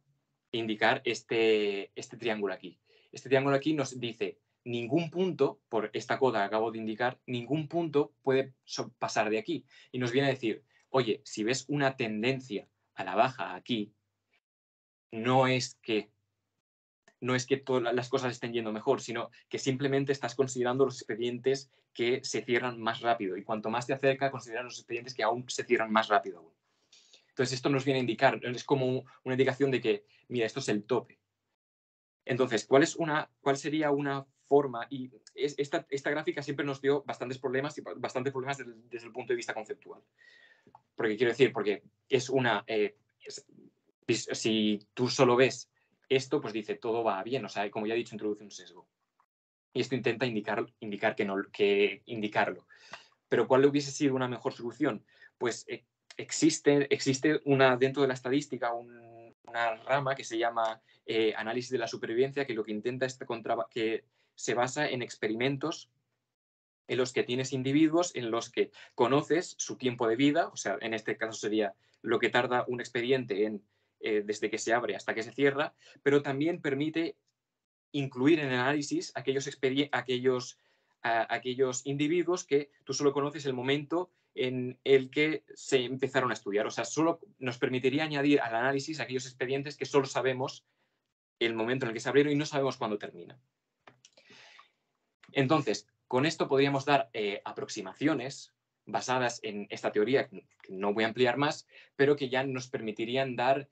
Speaker 2: indicar este triángulo aquí. Este triángulo aquí nos dice ningún punto, por esta coda que acabo de indicar, ningún punto puede pasar de aquí. Y nos viene a decir, oye, si ves una tendencia a la baja aquí, no es que todas las cosas estén yendo mejor, sino que simplemente estás considerando los expedientes que se cierran más rápido. Y cuanto más te acerca, considerar los expedientes que aún se cierran más rápido aún. Entonces, esto nos viene a indicar, es como una indicación de que, mira, esto es el tope. Entonces, ¿cuál sería una forma? Y esta gráfica siempre nos dio bastantes problemas desde el punto de vista conceptual. Porque quiero decir, porque es si tú solo ves esto, pues dice todo va bien. O sea, como ya he dicho, introduce un sesgo. Y esto intenta indicarlo. Pero ¿cuál hubiese sido una mejor solución? Pues existe dentro de la estadística una rama que se llama análisis de la supervivencia, que lo que intenta es que se basa en experimentos en los que tienes individuos en los que conoces su tiempo de vida, o sea, en este caso sería lo que tarda un expediente desde que se abre hasta que se cierra, pero también permite incluir en el análisis aquellos individuos que tú solo conoces el momento en el que se empezaron a estudiar. O sea, solo nos permitiría añadir al análisis aquellos expedientes que solo sabemos el momento en el que se abrieron y no sabemos cuándo termina. Entonces, con esto podríamos dar aproximaciones basadas en esta teoría, que no voy a ampliar más, pero que ya nos permitirían dar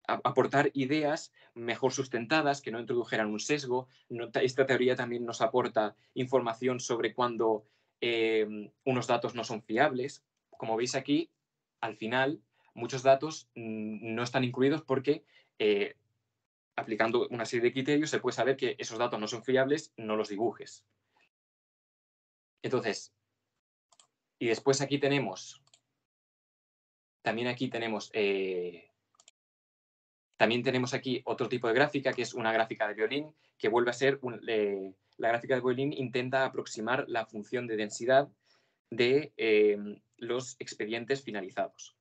Speaker 2: aportar ideas mejor sustentadas, que no introdujeran un sesgo. Esta teoría también nos aporta información sobre cuando unos datos no son fiables. Como veis aquí, al final, muchos datos no están incluidos porque aplicando una serie de criterios se puede saber que esos datos no son fiables, no los dibujes. Entonces, y después aquí tenemos, también tenemos aquí otro tipo de gráfica, que es una gráfica de violín, que vuelve a ser, la gráfica de violín intenta aproximar la función de densidad de los expedientes finalizados.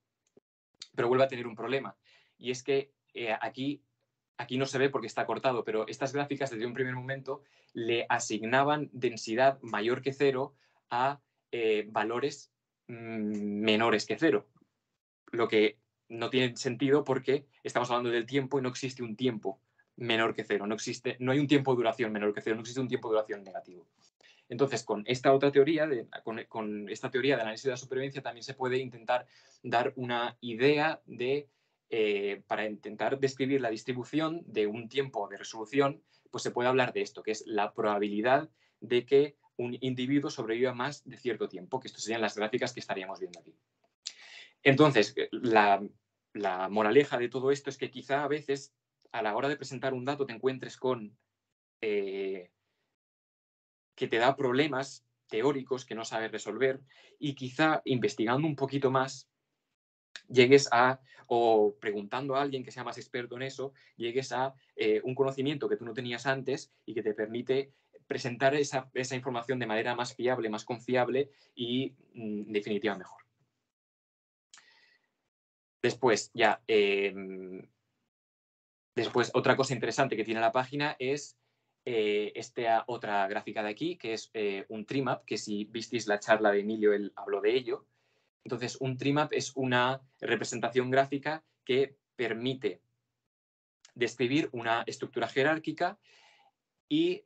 Speaker 2: Pero vuelve a tener un problema, y es que aquí no se ve porque está cortado, pero estas gráficas desde un primer momento le asignaban densidad mayor que 0 a valores menores que 0, lo que no tiene sentido porque estamos hablando del tiempo y no existe un tiempo menor que 0, no hay un tiempo de duración menor que 0, no existe un tiempo de duración negativo. Entonces, con esta otra teoría, con esta teoría de análisis de la supervivencia, también se puede intentar dar una idea para intentar describir la distribución de un tiempo de resolución, pues se puede hablar de esto, que es la probabilidad de que un individuo sobreviva más de cierto tiempo, que estas serían las gráficas que estaríamos viendo aquí. Entonces, la moraleja de todo esto es que quizá a veces, a la hora de presentar un dato, te encuentres con que te da problemas teóricos que no sabes resolver, y quizá investigando un poquito más llegues o preguntando a alguien que sea más experto en eso, llegues a un conocimiento que tú no tenías antes y que te permite presentar esa información de manera más fiable, más confiable y en definitiva mejor. Después, otra cosa interesante que tiene la página es esta otra gráfica de aquí, que es un trimap, que si visteis la charla de Emilio, él habló de ello. Entonces, un trimap es una representación gráfica que permite describir una estructura jerárquica y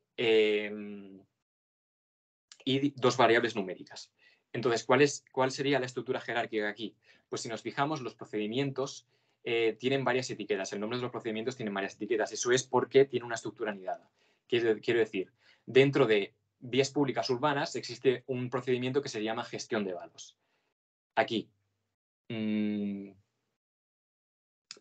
Speaker 2: dos variables numéricas. Entonces, ¿cuál sería la estructura jerárquica aquí? Pues si nos fijamos, los procedimientos tienen varias etiquetas. El nombre de los procedimientos tienen varias etiquetas. Eso es porque tiene una estructura anidada. Quiero decir, dentro de vías públicas urbanas existe un procedimiento que se llama gestión de vados. Aquí,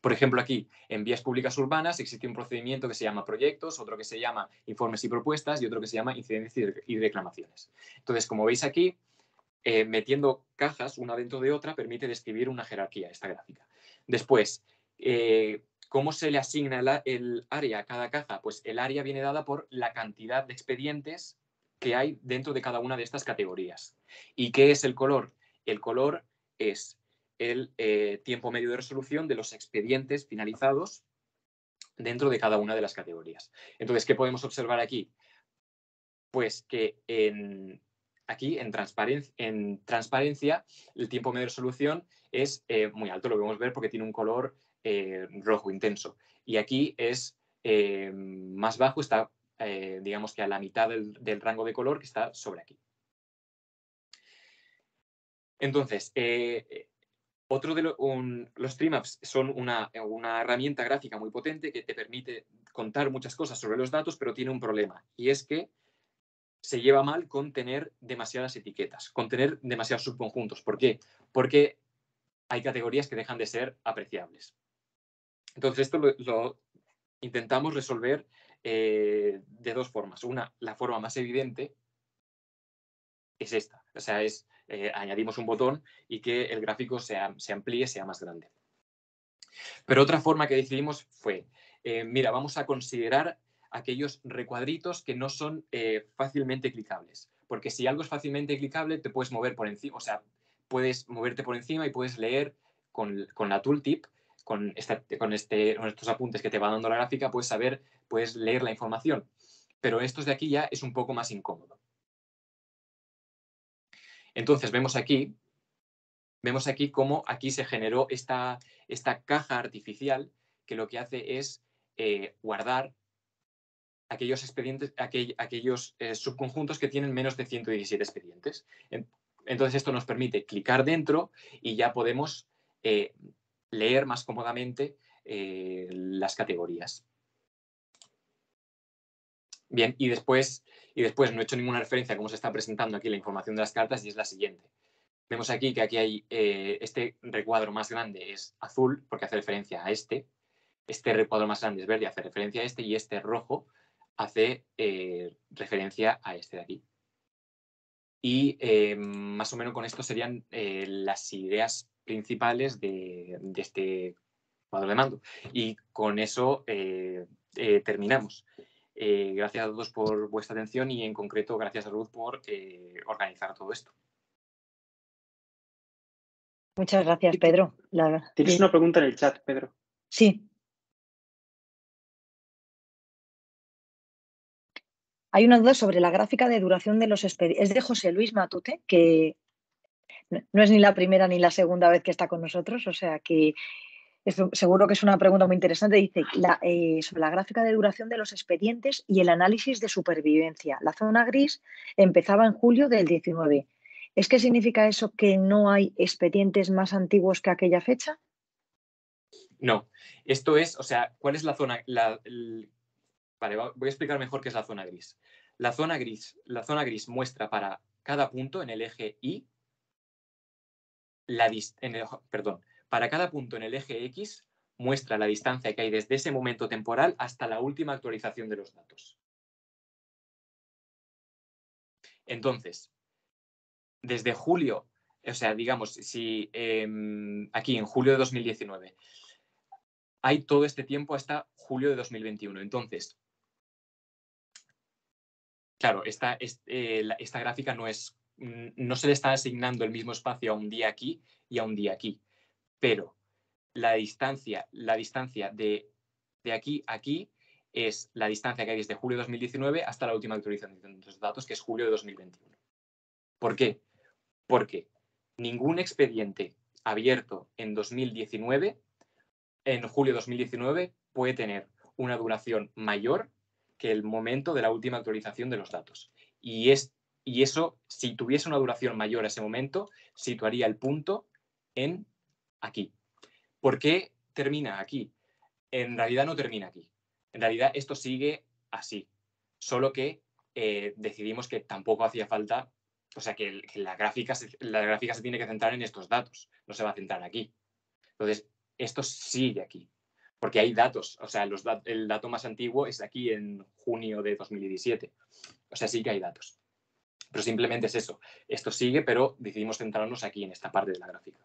Speaker 2: por ejemplo, aquí, en vías públicas urbanas existe un procedimiento que se llama proyectos, otro que se llama informes y propuestas y otro que se llama incidencias y reclamaciones. Entonces, como veis aquí, metiendo cajas una dentro de otra permite describir una jerarquía, esta gráfica. Después, ¿cómo se le asigna el área a cada caja? Pues el área viene dada por la cantidad de expedientes que hay dentro de cada una de estas categorías. ¿Y qué es el color? El color es el tiempo medio de resolución de los expedientes finalizados dentro de cada una de las categorías. Entonces, ¿qué podemos observar aquí? Pues que aquí en transparencia el tiempo medio de resolución es muy alto, lo podemos ver porque tiene un color rojo intenso. Y aquí es más bajo, está digamos que a la mitad del rango de color que está sobre aquí. Entonces, los trimaps son una herramienta gráfica muy potente que te permite contar muchas cosas sobre los datos, pero tiene un problema, y es que se lleva mal con tener demasiadas etiquetas, con tener demasiados subconjuntos. ¿Por qué? Porque hay categorías que dejan de ser apreciables. Entonces, esto lo intentamos resolver de dos formas. Una, la forma más evidente es esta. O sea, añadimos un botón y que el gráfico se amplíe, sea más grande. Pero otra forma que decidimos fue, mira, vamos a considerar aquellos recuadritos que no son fácilmente clicables. Porque si algo es fácilmente clicable, te puedes mover por encima, o sea, puedes moverte por encima y puedes leer con la tooltip, con estos apuntes que te va dando la gráfica, puedes leer la información. Pero estos de aquí ya es un poco más incómodo. Entonces, vemos aquí cómo aquí se generó esta caja artificial que lo que hace es guardar aquellos expedientes, aquellos subconjuntos que tienen menos de 117 expedientes. Entonces, esto nos permite clicar dentro y ya podemos leer más cómodamente las categorías. Bien, y después no he hecho ninguna referencia a cómo se está presentando aquí la información de las cartas, y es la siguiente. Vemos aquí que aquí hay este recuadro más grande es azul porque hace referencia a este recuadro más grande es verde, hace referencia a este, y este rojo hace referencia a este de aquí. Y más o menos con esto serían las ideas principales de este cuadro de mando. Y con eso terminamos. Gracias a todos por vuestra atención y en concreto gracias a Ruth por organizar todo esto.
Speaker 1: Muchas gracias, Pedro.
Speaker 3: Tienes una pregunta en el chat, Pedro.
Speaker 1: Sí. Hay una duda sobre la gráfica de duración de los expedientes. Es de José Luis Matute, que no es ni la primera ni la segunda vez que está con nosotros, o sea que seguro que es una pregunta muy interesante. Dice sobre la gráfica de duración de los expedientes y el análisis de supervivencia. La zona gris empezaba en julio del 19. ¿Es que significa eso que no hay expedientes más antiguos que aquella fecha?
Speaker 2: No, esto es, o sea, ¿cuál es la zona? Vale, voy a explicar mejor qué es la zona gris. La zona gris muestra para cada punto en el eje Y, para cada punto en el eje X muestra la distancia que hay desde ese momento temporal hasta la última actualización de los datos. Entonces, desde julio, o sea, digamos, si aquí en julio de 2019 hay todo este tiempo hasta julio de 2021. Entonces, claro, esta gráfica no se le está asignando el mismo espacio a un día aquí y a un día aquí, pero la distancia de aquí a aquí es la distancia que hay desde julio de 2019 hasta la última actualización de los datos, que es julio de 2021. ¿Por qué? Porque ningún expediente abierto en 2019, en julio de 2019, puede tener una duración mayor que el momento de la última actualización de los datos. Y eso, si tuviese una duración mayor a ese momento, situaría el punto en aquí. ¿Por qué termina aquí? En realidad no termina aquí. En realidad esto sigue así. Solo que decidimos que tampoco hacía falta, o sea, que la gráfica se tiene que centrar en estos datos, no se va a centrar aquí. Entonces, esto sigue aquí, porque hay datos, o sea, el dato más antiguo es aquí en junio de 2017. O sea, sí que hay datos. Pero simplemente es eso. Esto sigue, pero decidimos centrarnos aquí en esta parte de la gráfica.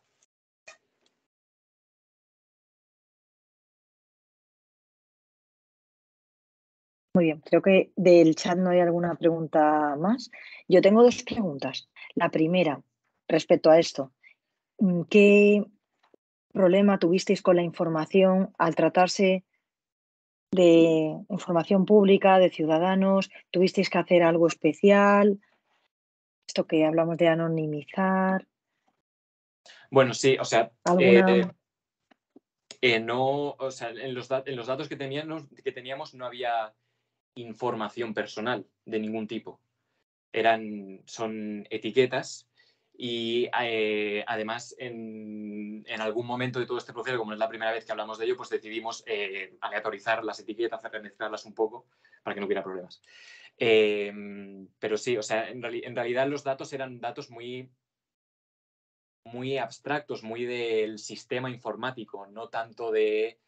Speaker 1: Muy bien, creo que del chat no hay alguna pregunta más. Yo tengo dos preguntas. La primera, respecto a esto, ¿qué problema tuvisteis con la información al tratarse de información pública, de ciudadanos? ¿Tuvisteis que hacer algo especial? Esto que hablamos de anonimizar.
Speaker 2: Bueno, sí, o sea,
Speaker 1: ¿Alguna?
Speaker 2: no, o sea, en los datos que teníamos no había información personal de ningún tipo. Son etiquetas y además en algún momento de todo este proceso, como es la primera vez que hablamos de ello, pues decidimos aleatorizar las etiquetas, remezclarlas un poco para que no hubiera problemas. Pero sí, o sea, en realidad los datos eran datos muy abstractos, muy del sistema informático, no tanto de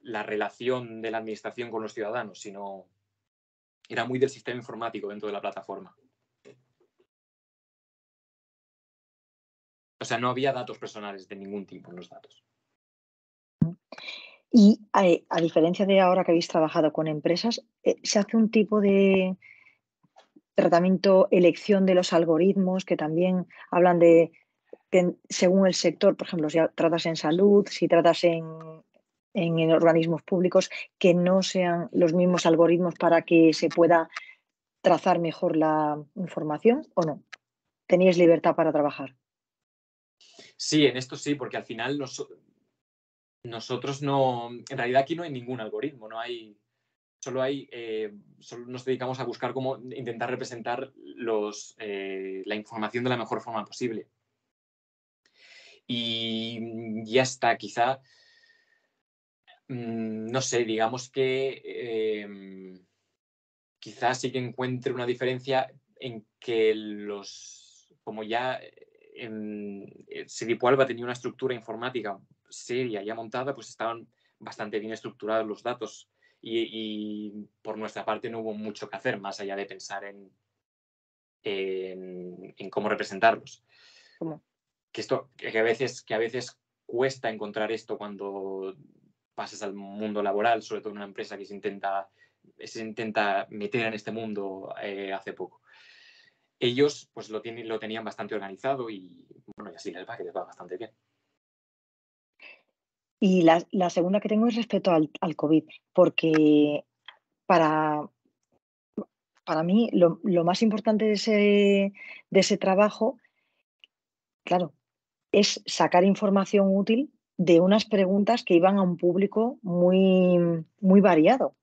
Speaker 2: la relación de la administración con los ciudadanos, sino era muy del sistema informático dentro de la plataforma. O sea, no había datos personales de ningún tipo en los datos.
Speaker 1: Y a diferencia de ahora que habéis trabajado con empresas, ¿se hace un tipo de tratamiento, elección de los algoritmos que también hablan de que según el sector, por ejemplo, si tratas en salud, si tratas en organismos públicos, que no sean los mismos algoritmos para que se pueda trazar mejor la información o no? ¿Teníais libertad para trabajar?
Speaker 2: Sí, en esto sí, porque al final nosotros no, en realidad aquí no hay ningún algoritmo, solo nos dedicamos a buscar cómo intentar representar la información de la mejor forma posible. Y ya está, quizá, no sé, digamos que quizás sí que encuentre una diferencia en que como ya Sedipo Alba tenía una estructura informática seria ya montada, pues estaban bastante bien estructurados los datos y por nuestra parte no hubo mucho que hacer más allá de pensar en cómo representarlos.
Speaker 1: ¿Cómo?
Speaker 2: Que a veces cuesta encontrar esto cuando pasas al mundo laboral, sobre todo en una empresa que se intenta meter en este mundo hace poco. Ellos pues lo tenían bastante organizado y bueno, y así les va bastante bien.
Speaker 1: Y la segunda que tengo es respecto al COVID, porque para mí lo más importante de ese trabajo, claro, es sacar información útil de unas preguntas que iban a un público muy, muy variado.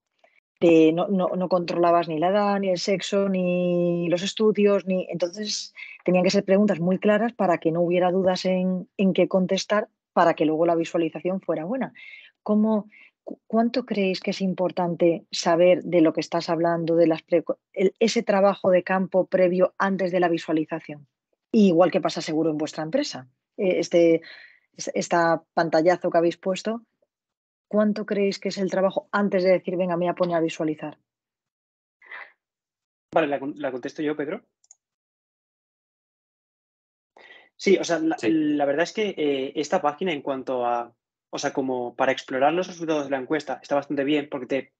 Speaker 1: No controlabas ni la edad, ni el sexo, ni los estudios, entonces tenían que ser preguntas muy claras para que no hubiera dudas en qué contestar, para que luego la visualización fuera buena. ¿Cuánto creéis que es importante saber de lo que estás hablando, de ese trabajo de campo previo antes de la visualización? Igual que pasa seguro en vuestra empresa. Esta pantallazo que habéis puesto, ¿cuánto creéis que es el trabajo antes de decir, venga, me voy a poner a visualizar?
Speaker 3: Vale, la contesto yo, Pedro. Sí, o sea, la verdad es que esta página en cuanto a, o sea, como para explorar los resultados de la encuesta está bastante bien porque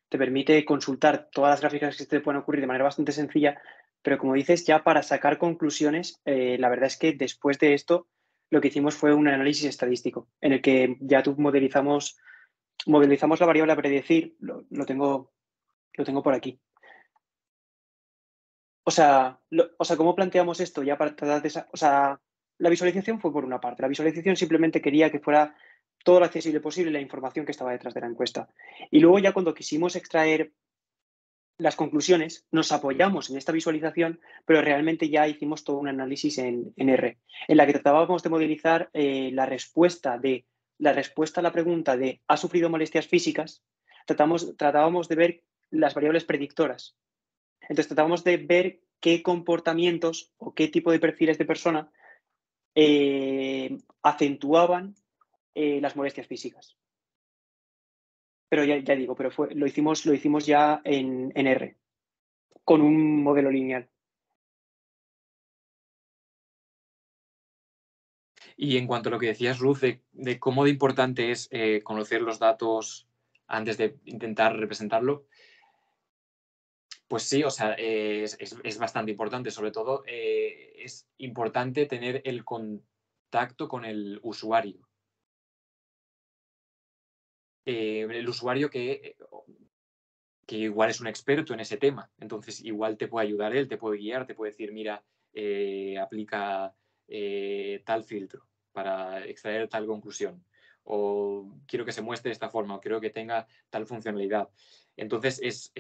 Speaker 3: te permite consultar todas las gráficas que te pueden ocurrir de manera bastante sencilla, pero como dices, ya para sacar conclusiones, la verdad es que después de esto lo que hicimos fue un análisis estadístico en el que ya modelizamos la variable a predecir, lo tengo por aquí. O sea, ¿cómo planteamos esto? Ya para tratar de o sea, la visualización fue por una parte. La visualización simplemente quería que fuera todo lo accesible posible la información que estaba detrás de la encuesta. Y luego ya cuando quisimos extraer las conclusiones, nos apoyamos en esta visualización, pero realmente ya hicimos todo un análisis en R, en la que tratábamos de modelizar la respuesta a la pregunta de ¿ha sufrido molestias físicas? Tratábamos de ver las variables predictoras. Entonces tratábamos de ver qué comportamientos o qué tipo de perfiles de persona acentuaban las molestias físicas. Pero ya digo, lo hicimos ya en R, con un modelo lineal.
Speaker 2: Y en cuanto a lo que decías, Ruth, de cómo de importante es conocer los datos antes de intentar representarlo, pues sí, o sea, es bastante importante. Sobre todo, es importante tener el contacto con el usuario. El usuario que igual es un experto en ese tema. Entonces, igual te puede ayudar él, te puede guiar, te puede decir, mira, aplica tal filtro para extraer tal conclusión. O quiero que se muestre de esta forma, o quiero que tenga tal funcionalidad. Entonces,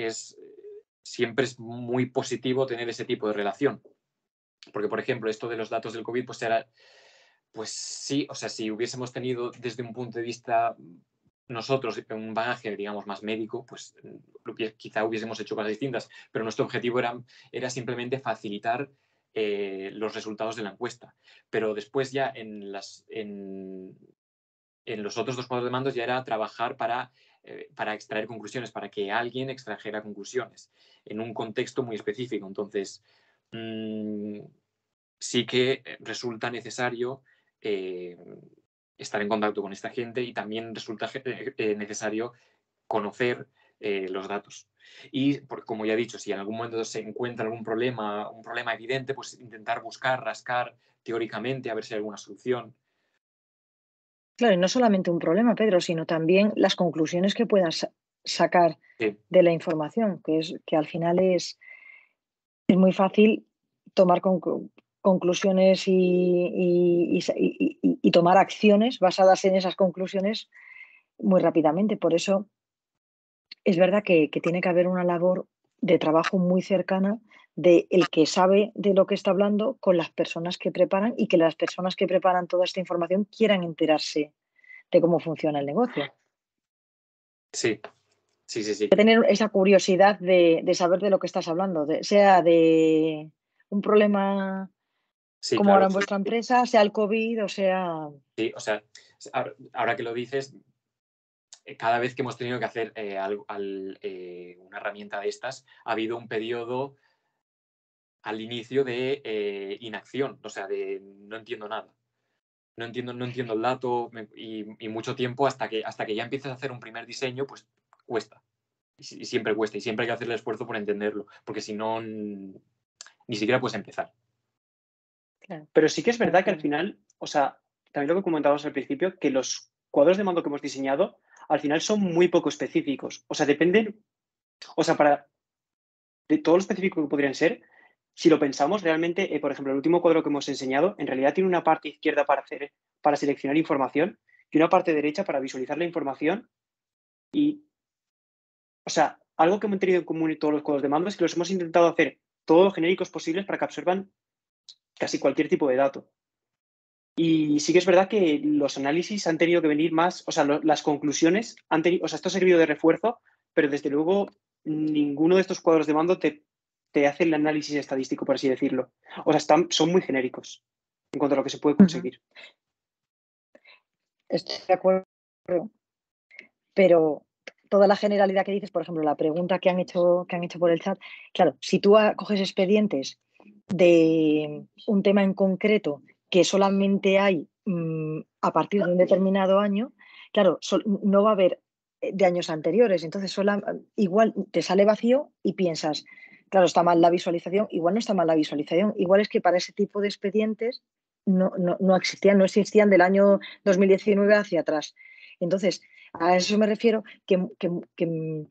Speaker 2: siempre es muy positivo tener ese tipo de relación. Porque, por ejemplo, esto de los datos del COVID, pues sí, o sea, si hubiésemos tenido desde un punto de vista nosotros un bagaje, digamos, más médico, pues quizá hubiésemos hecho cosas distintas, pero nuestro objetivo era simplemente facilitar los resultados de la encuesta. Pero después ya en los otros dos cuadros de mandos ya era trabajar para extraer conclusiones, para que alguien extrajera conclusiones en un contexto muy específico. Entonces, sí que resulta necesario estar en contacto con esta gente y también resulta necesario conocer los datos. Y, como ya he dicho, si en algún momento se encuentra un problema evidente, pues intentar buscar, rascar teóricamente, a ver si hay alguna solución.
Speaker 1: Claro, y no solamente un problema, Pedro, sino también las conclusiones que puedas sacar
Speaker 2: Sí.
Speaker 1: de la información, que al final es muy fácil tomar conclusiones y tomar acciones basadas en esas conclusiones muy rápidamente. Por eso es verdad que tiene que haber una labor de trabajo muy cercana de el que sabe de lo que está hablando con las personas que preparan y que las personas que preparan toda esta información quieran enterarse de cómo funciona el negocio.
Speaker 2: Sí.
Speaker 1: Tener esa curiosidad de saber de lo que estás hablando, sea de un problema como
Speaker 2: claro,
Speaker 1: ahora en vuestra empresa, sea el COVID o sea...
Speaker 2: Sí, o sea, ahora que lo dices, cada vez que hemos tenido que hacer una herramienta de estas, ha habido un periodo al inicio de inacción, o sea, de no entiendo nada. No entiendo el dato y mucho tiempo hasta que ya empiezas a hacer un primer diseño, pues cuesta. Y siempre cuesta, y siempre hay que hacer el esfuerzo por entenderlo, porque si no, ni siquiera puedes empezar.
Speaker 3: Claro. Pero sí que es verdad que al final, o sea, también lo que comentábamos al principio, que los cuadros de mando que hemos diseñado al final son muy poco específicos. O sea, dependen, o sea, de todo lo específico que podrían ser, si lo pensamos realmente, por ejemplo, el último cuadro que hemos enseñado, en realidad tiene una parte izquierda para seleccionar información y una parte derecha para visualizar la información. Y, o sea, algo que hemos tenido en común en todos los cuadros de mando es que los hemos intentado hacer todos los genéricos posibles para que absorban casi cualquier tipo de dato. Y sí que es verdad que los análisis han tenido que venir más, o sea, las conclusiones han tenido, o sea, esto ha servido de refuerzo, pero desde luego ninguno de estos cuadros de mando te hace el análisis estadístico, por así decirlo. O sea, son muy genéricos en cuanto a lo que se puede conseguir.
Speaker 4: Estoy de acuerdo, pero toda la generalidad que dices, por ejemplo, la pregunta que han hecho por el chat, claro, si tú coges expedientes de un tema en concreto que solamente hay a partir de un determinado año, claro, no va a haber de años anteriores, entonces igual te sale vacío y piensas, claro, está mal la visualización, igual no está mal la visualización, igual es que para ese tipo de expedientes no existían del año 2019 hacia atrás. Entonces, a eso me refiero, que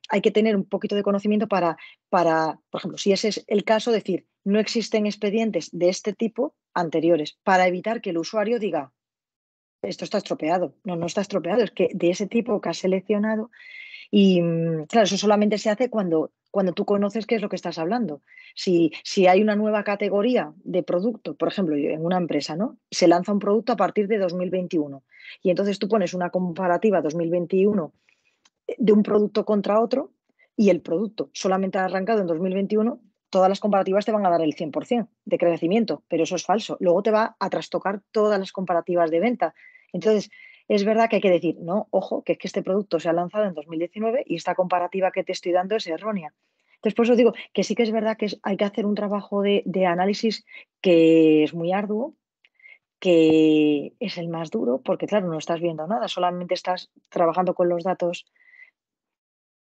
Speaker 4: hay que tener un poquito de conocimiento para, por ejemplo, si ese es el caso, decir, no existen expedientes de este tipo anteriores, para evitar que el usuario diga, esto está estropeado. No está estropeado, es que de ese tipo que has seleccionado. Y claro, eso solamente se hace cuando tú conoces qué es lo que estás hablando. Si hay una nueva categoría de producto, por ejemplo, en una empresa, ¿no? Se lanza un producto a partir de 2021 y entonces tú pones una comparativa 2021 de un producto contra otro y el producto solamente ha arrancado en 2021, todas las comparativas te van a dar el 100% de crecimiento, pero eso es falso. Luego te va a trastocar todas las comparativas de venta. Entonces, es verdad que hay que decir, no, ojo, que es que este producto se ha lanzado en 2019 y esta comparativa que te estoy dando es errónea. Entonces, por eso digo que sí que es verdad que hay que hacer un trabajo de análisis que es muy arduo, que es el más duro, porque claro, no estás viendo nada, solamente estás trabajando con los datos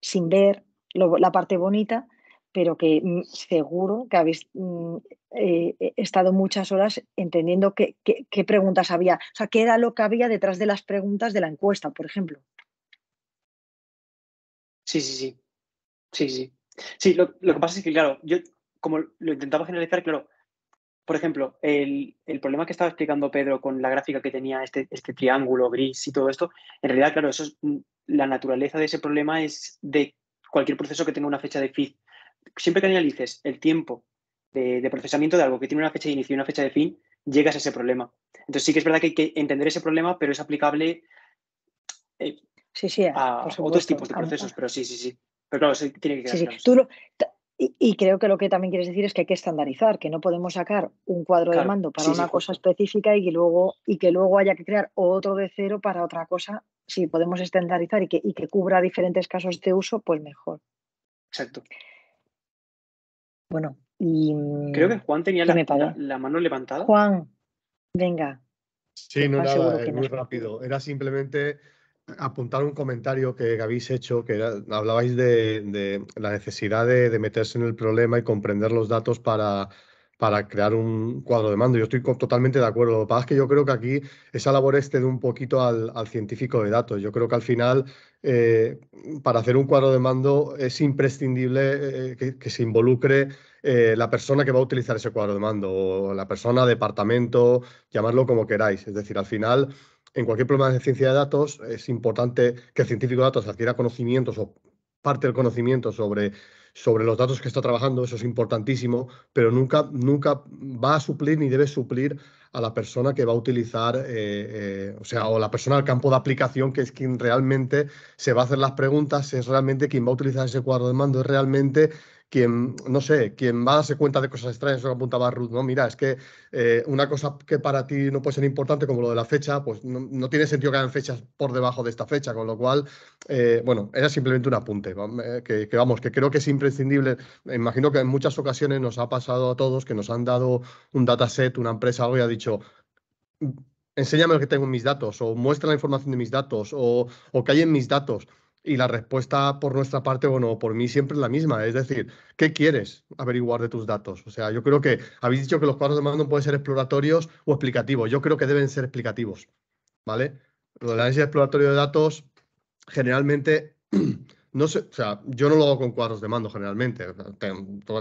Speaker 4: sin ver la parte bonita, pero que seguro que habéis estado muchas horas entendiendo qué preguntas había, o sea, qué era lo que había detrás de las preguntas de la encuesta, por ejemplo.
Speaker 3: Sí. Sí, lo que pasa es que, claro, yo como lo intentaba generalizar, claro, por ejemplo, el problema que estaba explicando Pedro con la gráfica que tenía este triángulo gris y todo esto, en realidad, claro, eso es, la naturaleza de ese problema es de cualquier proceso que tenga una fecha de fin. Siempre que analices el tiempo de procesamiento de algo que tiene una fecha de inicio y una fecha de fin, llegas a ese problema. Entonces sí que es verdad que hay que entender ese problema, pero es aplicable a otros tipos de procesos, pero sí. Pero claro, eso tiene que quedar claro.
Speaker 4: Y creo que lo que también quieres decir es que hay que estandarizar, que no podemos sacar un cuadro de mando para una cosa específica y que luego haya que crear otro de cero para otra cosa. Si podemos estandarizar y que cubra diferentes casos de uso, pues mejor.
Speaker 3: Exacto.
Speaker 4: Bueno, y
Speaker 3: creo que Juan tenía la mano levantada.
Speaker 4: Juan, venga.
Speaker 5: Sí, no, nada, muy rápido. Era simplemente apuntar un comentario que habéis hecho, que hablabais de la necesidad de meterse en el problema y comprender los datos para crear un cuadro de mando. Yo estoy totalmente de acuerdo. Lo que pasa es que yo creo que aquí esa labor excede un poquito al científico de datos. Yo creo que al final, para hacer un cuadro de mando es imprescindible que se involucre la persona que va a utilizar ese cuadro de mando, o la persona, departamento, llamadlo como queráis. Es decir, al final, en cualquier problema de ciencia de datos, es importante que el científico de datos adquiera conocimientos o parte del conocimiento sobre los datos que está trabajando, eso es importantísimo, pero nunca va a suplir ni debe suplir a la persona que va a utilizar, o la persona del campo de aplicación, que es quien realmente se va a hacer las preguntas, es realmente quien va a utilizar ese cuadro de mando, es realmente no sé, quien va a darse cuenta de cosas extrañas, eso que apuntaba Ruth, ¿no? Mira, es que una cosa que para ti no puede ser importante, como lo de la fecha, pues no tiene sentido que hagan fechas por debajo de esta fecha, con lo cual, bueno, era simplemente un apunte, que vamos, que creo que es imprescindible. Me imagino que en muchas ocasiones nos ha pasado a todos que nos han dado un dataset, una empresa, algo y ha dicho, enséñame lo que tengo en mis datos, o muestra la información de mis datos, o que hay en mis datos. Y la respuesta por nuestra parte, bueno, por mí siempre es la misma. Es decir, ¿qué quieres averiguar de tus datos? O sea, yo creo que habéis dicho que los cuadros de mando pueden ser exploratorios o explicativos. Yo creo que deben ser explicativos, ¿vale? Lo del análisis exploratorio de datos, generalmente, no sé, o sea, yo no lo hago con cuadros de mando generalmente.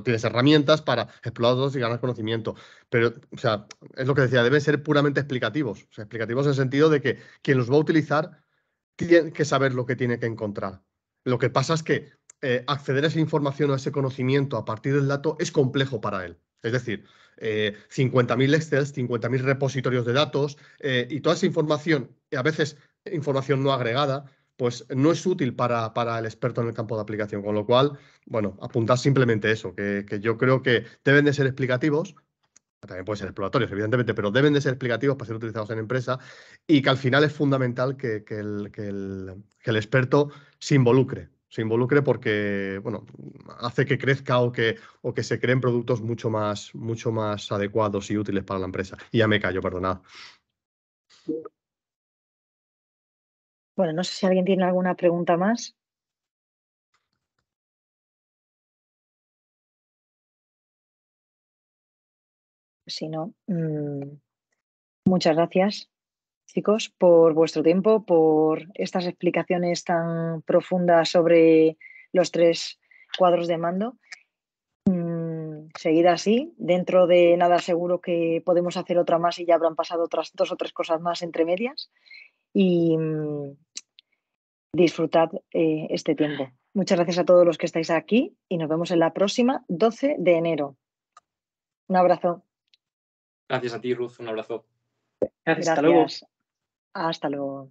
Speaker 5: Tienes herramientas para explorar datos y ganar conocimiento. Pero, o sea, es lo que decía, deben ser puramente explicativos. O sea, explicativos en el sentido de que quien los va a utilizar tiene que saber lo que tiene que encontrar. Lo que pasa es que acceder a esa información o a ese conocimiento a partir del dato es complejo para él. Es decir, 50.000 Excels, 50.000 repositorios de datos y toda esa información, a veces información no agregada, pues no es útil para el experto en el campo de aplicación. Con lo cual, bueno, apuntar simplemente eso, que yo creo que deben de ser explicativos. También pueden ser exploratorios, evidentemente, pero deben de ser explicativos para ser utilizados en empresa y que al final es fundamental que el experto se involucre porque, bueno, hace que crezca o que se creen productos mucho más adecuados y útiles para la empresa. Y ya me callo, perdonad.
Speaker 4: Bueno, no sé si alguien tiene alguna pregunta más. Si no, muchas gracias, chicos, por vuestro tiempo, por estas explicaciones tan profundas sobre los 3 cuadros de mando. Seguir así. Dentro de nada seguro que podemos hacer otra más y ya habrán pasado otras 2 o 3 cosas más entre medias. Y disfrutad este tiempo. Muchas gracias a todos los que estáis aquí y nos vemos en la próxima, 12 de enero. Un abrazo.
Speaker 2: Gracias a ti, Ruth. Un abrazo.
Speaker 3: Gracias. Hasta luego.
Speaker 4: Hasta luego.